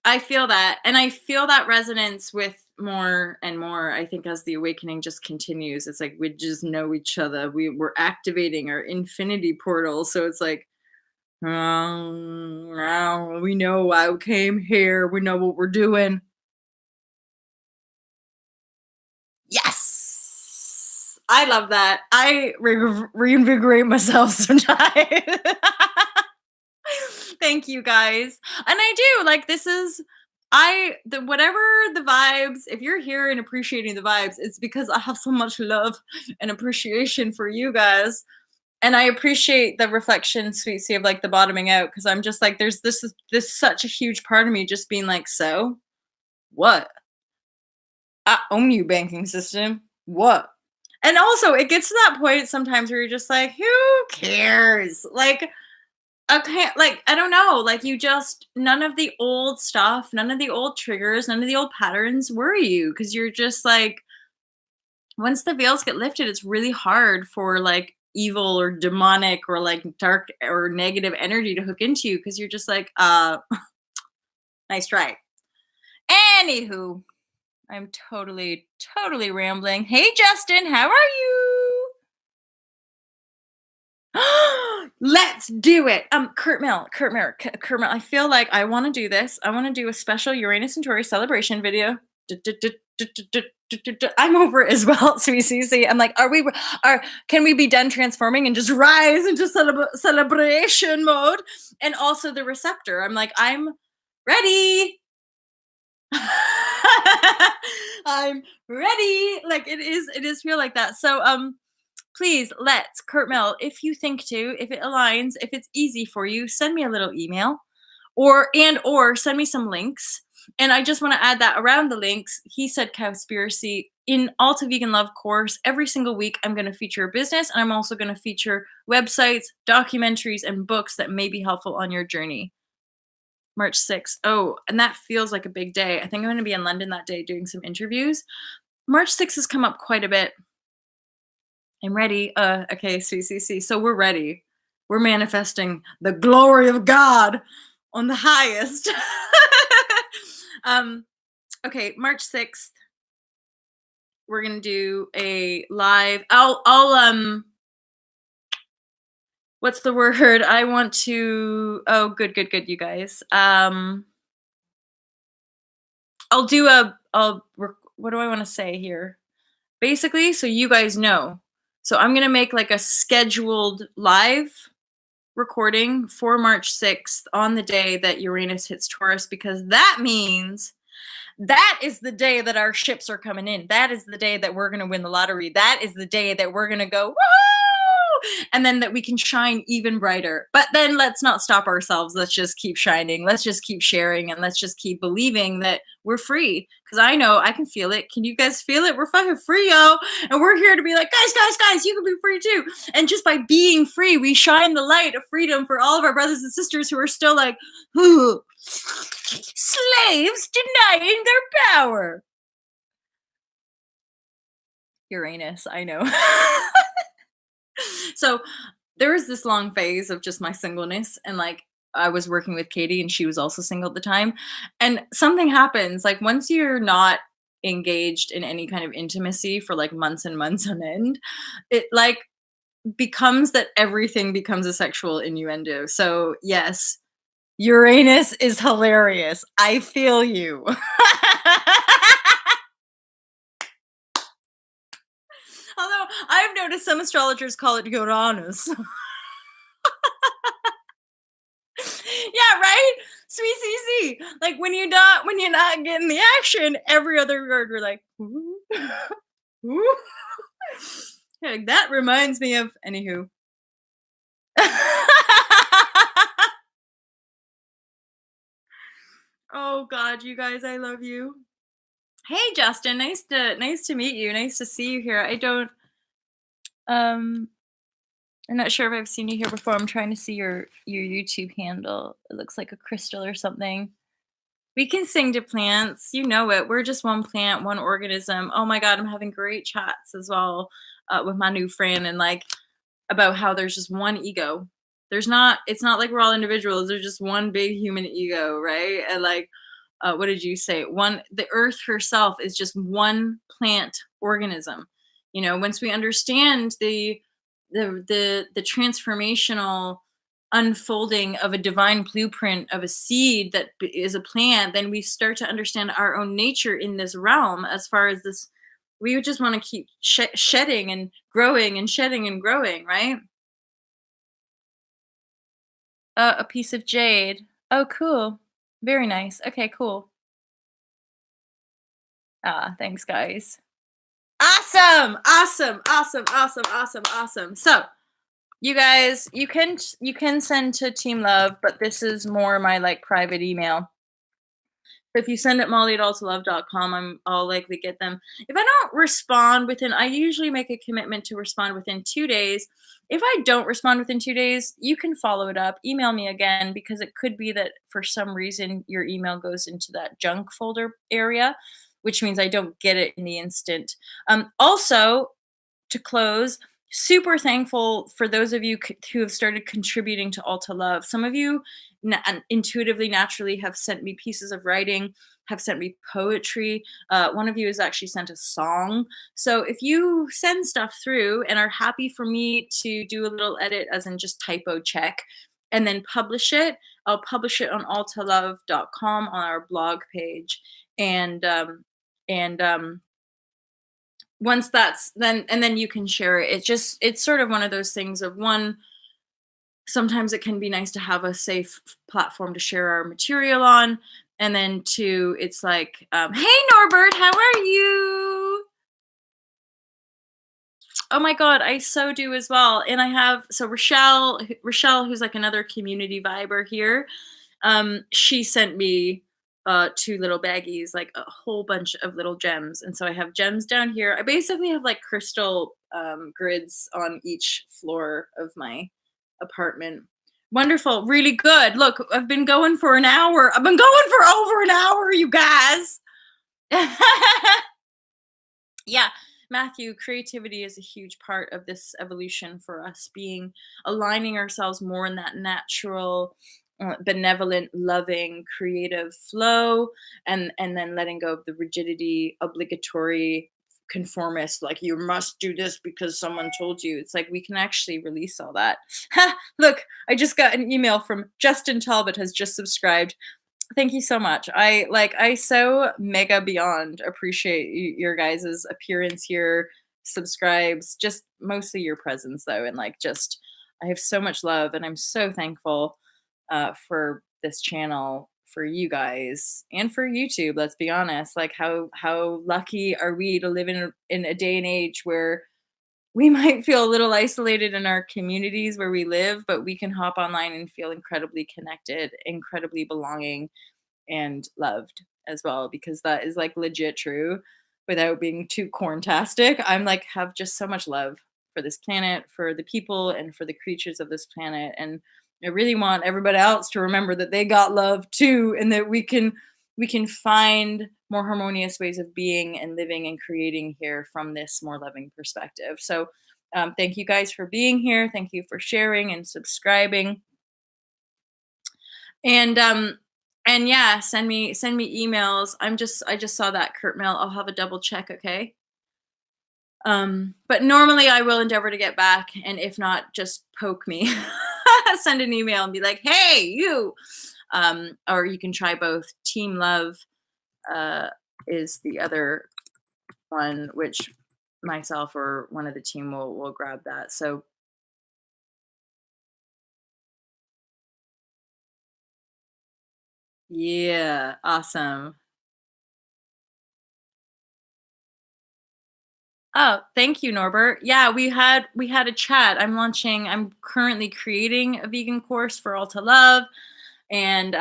I feel that, and I feel that resonance with more and more. I think as the awakening just continues, it's like we just know each other. We're activating our infinity portal, so it's like, we know I came here. We know what we're doing. Yes, I love that. I reinvigorate myself sometimes. Thank you guys. And I do like this is the whatever the vibes, if you're here and appreciating the vibes, it's because I have so much love and appreciation for you guys. And I appreciate the reflection, sweetie, of like the bottoming out because I'm just like, there's this such a huge part of me just being like, so what? I own you, banking system. What? And also, it gets to that point sometimes where you're just like, who cares? Like, okay, like, I don't know, like, you just none of the old stuff, none of the old triggers, none of the old patterns worry you because 'cause you're just like once the veils get lifted, it's really hard for, like, evil or demonic or, like, dark or negative energy to hook into you because 'cause you're just like, nice try." Anywho, I'm totally, totally rambling. Hey, Justin, how are you? Let's do it. Kurt Mill. I feel like I want to do this. I want to do a special Uranus and Taurus celebration video. I'm over it as well. So I'm like, can we be done transforming and just rise into celebration mode? And also the receptor. I'm like, I'm ready. I'm ready. Like it is feel like that. So please let's Kurt Mill, if you think to, if it aligns, if it's easy for you, send me a little email or send me some links. And I just want to add that around the links, he said Cowspiracy in Alta Vegan Love course. Every single week, I'm going to feature a business and I'm also going to feature websites, documentaries, and books that may be helpful on your journey. March 6th. Oh, and that feels like a big day. I think I'm going to be in London that day doing some interviews. March 6th has come up quite a bit. I'm ready. Okay, see. So we're ready. We're manifesting the glory of God on the highest. um, okay, March 6th, we're gonna do a live. What's the word? I want to. Oh, good, you guys. I'll do what do I want to say here? Basically, so you guys know. So I'm gonna make like a scheduled live recording for March 6th on the day that Uranus hits Taurus, because that means that is the day that our ships are coming in. That is the day that we're going to win the lottery. That is the day that we're going to go, woo! And then that we can shine even brighter. But then let's not stop ourselves. Let's just keep shining. Let's just keep sharing. And let's just keep believing that we're free. Because I know I can feel it. Can you guys feel it? We're fucking free, yo. And we're here to be like, guys, you can be free too. And just by being free, we shine the light of freedom for all of our brothers and sisters who are still like, ooh, slaves denying their power. Uranus, I know. So there was this long phase of just my singleness, and like I was working with Katie and she was also single at the time. And something happens, like once you're not engaged in any kind of intimacy for like months and months on end, it like becomes that everything becomes a sexual innuendo. So yes, Uranus is hilarious. I feel you. Although I've noticed some astrologers call it Uranus. Yeah, right? Sweet CC. Like when you're not getting the action, every other word we're like, ooh, ooh. Yeah, like, that reminds me of anywho. Oh God, you guys, I love you. Hey Justin, nice to meet you. Nice to see you here. Um I'm not sure if I've seen you here before. I'm trying to see your YouTube handle. It looks like a crystal or something. We can sing to plants. You know it. We're just one plant, one organism. Oh my God, I'm having great chats as well with my new friend, and like about how there's just one ego. It's not like we're all individuals. There's just one big human ego, right? And like, what did you say? The earth herself is just one plant organism. Once we understand the transformational unfolding of a divine blueprint of a seed that is a plant, then we start to understand our own nature in this realm. As far as this, we would just want to keep shedding and growing and shedding and growing, right? A piece of jade. Oh, cool. Very nice. Okay, cool. Ah, thanks, guys. Awesome. So, you guys, you can send to Team Love, but this is more my like private email. If you send it molly@alltolove.com, I'll likely get them. If I don't respond I usually make a commitment to respond within 2 days. If I don't respond within 2 days, you can follow it up, email me again, because it could be that for some reason your email goes into that junk folder area, which means I don't get it in the instant. Also, to close, super thankful for those of you who have started contributing to Alta Love. Some of you intuitively, naturally have sent me pieces of writing, have sent me poetry. One of you has actually sent a song. So if you send stuff through and are happy for me to do a little edit, as in just typo check, and then publish it, I'll publish it on altalove.com on our blog page. And once that's then you can share it. It's sort of one of those things of, one, sometimes it can be nice to have a safe platform to share our material on, and then two, it's like, hey Norbert, how are you? Oh my God, I so do as well. And I have, so Rochelle, who's like another community viber here, she sent me two little baggies, like a whole bunch of little gems. And so I have gems down here. I basically have like crystal grids on each floor of my apartment. Wonderful, really good. Look, I've been going for an hour. I've been going for over an hour, you guys. Yeah, Matthew, creativity is a huge part of this evolution for us, being aligning ourselves more in that natural, benevolent, loving, creative flow, and then letting go of the rigidity, obligatory, conformist, like you must do this because someone told you. It's like we can actually release all that. Ha! Look, I just got an email from Justin Talbot has just subscribed. Thank you so much. I so mega beyond appreciate your guys' appearance here, subscribes, just mostly your presence though, and like just I have so much love and I'm so thankful for this channel, for you guys, and for YouTube. Let's be honest. Like how lucky are we to live in a day and age where we might feel a little isolated in our communities where we live, but we can hop online and feel incredibly connected, incredibly belonging, and loved as well, because that is like legit true without being too corntastic. I'm like have just so much love for this planet, for the people, and for the creatures of this planet. And I really want everybody else to remember that they got love too, and that we can find more harmonious ways of being and living and creating here from this more loving perspective. So thank you guys for being here. Thank you for sharing and subscribing. And yeah, send me emails. I just saw that Kurt mail. I'll have a double check, okay? But normally I will endeavor to get back, and if not, just poke me. Send an email and be like, "Hey, you." Or you can try both. Team Love uh is the other one, which myself or one of the team will grab that. So yeah, awesome. Oh, thank you, Norbert. Yeah, we had a chat. I'm currently creating a vegan course for All to Love, and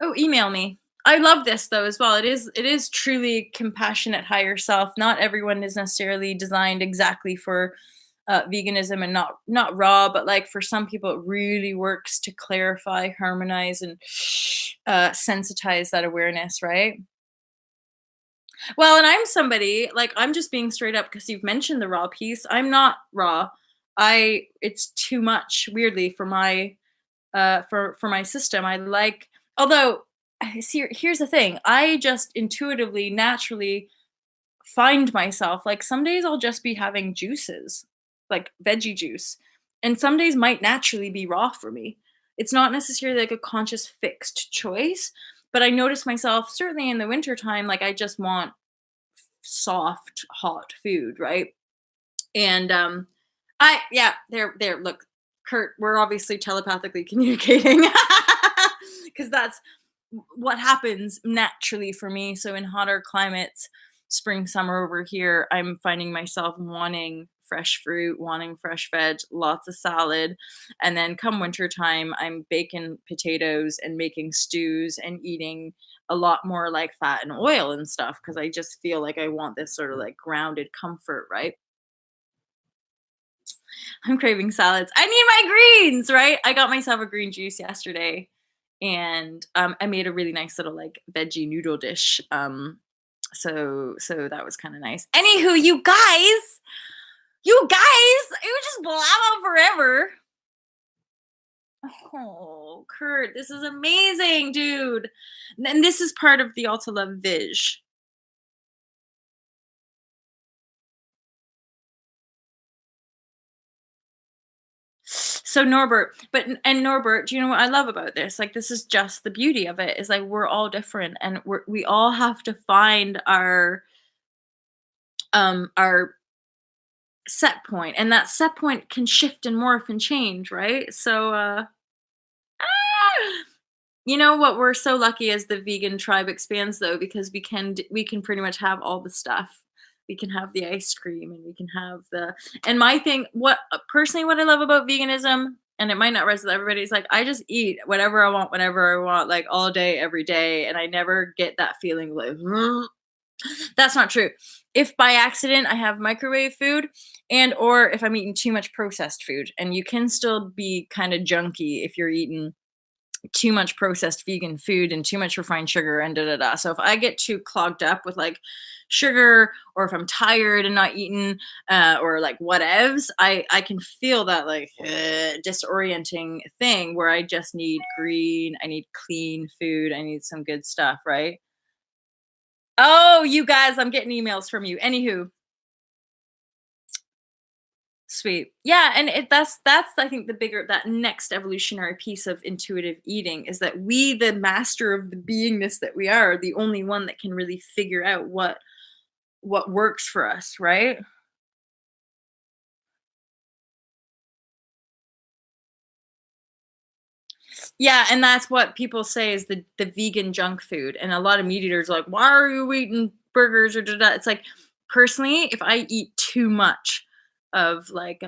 oh, email me. I love this though as well. It is truly compassionate higher self. Not everyone is necessarily designed exactly for veganism, and not raw, but like for some people it really works to clarify, harmonize, and sensitize that awareness, right? Well, and I'm somebody like I'm just being straight up because you've mentioned the raw piece. I'm not raw. I It's too much weirdly for my for my system. I like although see here's the thing. I just intuitively, naturally find myself like some days I'll just be having juices, like veggie juice. And some days might naturally be raw for me. It's not necessarily like a conscious fixed choice, but I notice myself certainly in the winter time like I just want soft, hot food, right? And I yeah, there look, Kurt, we're obviously telepathically communicating because that's what happens naturally for me. So in hotter climates, spring, summer over here, I'm finding myself wanting fresh fruit, wanting fresh veg, lots of salad. And then come winter time, I'm baking potatoes and making stews and eating a lot more like fat and oil and stuff because I just feel like I want this sort of like grounded comfort, right? I'm craving salads. I need my greens, right? I got myself a green juice yesterday, and I made a really nice little like veggie noodle dish. So that was kind of nice. Anywho, you guys, it would just blab on forever. Oh, Kurt, this is amazing, dude. And this is part of the Alta Love Vish. So Norbert, and Norbert, do you know what I love about this? Like this is just the beauty of it is like we're all different, and we all have to find our set point, and that set point can shift and morph and change, right? So ah! You know what, we're so lucky as the vegan tribe expands though, because we can pretty much have all the stuff. We can have the ice cream, and we can have the and my thing what personally what I love about veganism, and it might not resonate with everybody, is like I just eat whatever I want whenever I want, like all day every day, and I never get that feeling like that's not true. If by accident I have microwave food, and or if I'm eating too much processed food, and you can still be kind of junky if you're eating too much processed vegan food and too much refined sugar and da da da. So if I get too clogged up with like sugar, or if I'm tired and not eating, or like whatevs, I can feel that like disorienting thing where I just need green, I need clean food, I need some good stuff, right? Oh, you guys, I'm getting emails from you. Anywho, sweet. Yeah, and that's I think the bigger, that next evolutionary piece of intuitive eating is that we, the master of the beingness that we are the only one that can really figure out what works for us, right? Yeah, and that's what people say is the vegan junk food. And a lot of meat eaters are like, why are you eating burgers or da da? It's like, personally, if I eat too much of like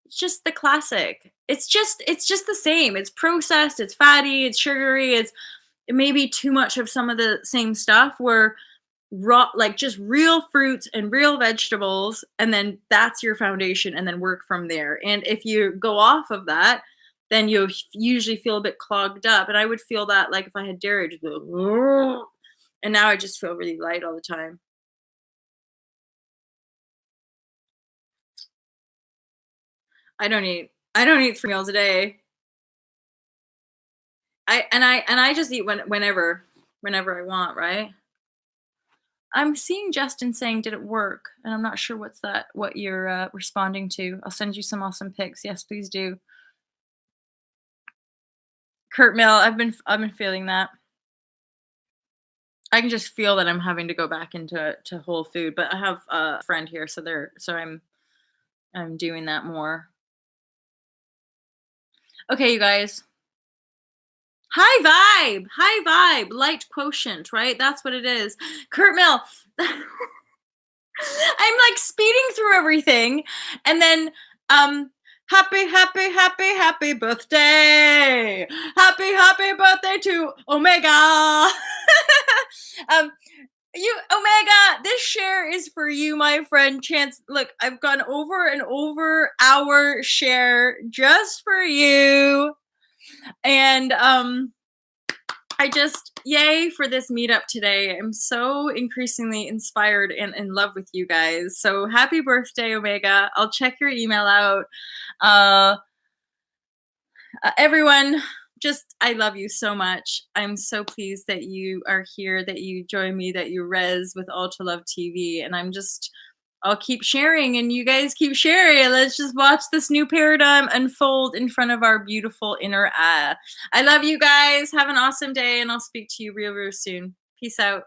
it's just the classic. It's just the same. It's processed, it's fatty, it's sugary, it's maybe too much of some of the same stuff, where raw, like just real fruits and real vegetables, and then that's your foundation, and then work from there. And if you go off of that, then you usually feel a bit clogged up. And I would feel that like if I had dairy, I'd just go, "Ugh." And now I just feel really light all the time. I don't eat 3 meals a day. I just eat whenever I want, right? I'm seeing Justin saying, "Did it work?" And I'm not sure what you're responding to. I'll send you some awesome pics. Yes, please do. Kurt Mill, I've been feeling that. I can just feel that I'm having to go back into whole food, but I have a friend here, so I'm doing that more. Okay, you guys. High vibe, light quotient, right? That's what it is. Kurt Mill. I'm like speeding through everything, and then happy birthday. Happy birthday to Omega. um you, Omega, this share is for you, my friend. Chance, look, I've gone over and over our share just for you. And I just, yay for this meetup today. I'm so increasingly inspired and in love with you guys. So happy birthday, Omega. I'll check your email out. Uh, everyone, just, I love you so much. I'm so pleased that you are here, that you join me, that you res with All to Love TV. And I'll keep sharing and you guys keep sharing. Let's just watch this new paradigm unfold in front of our beautiful inner eye. I love you guys. Have an awesome day, and I'll speak to you real soon. Peace out.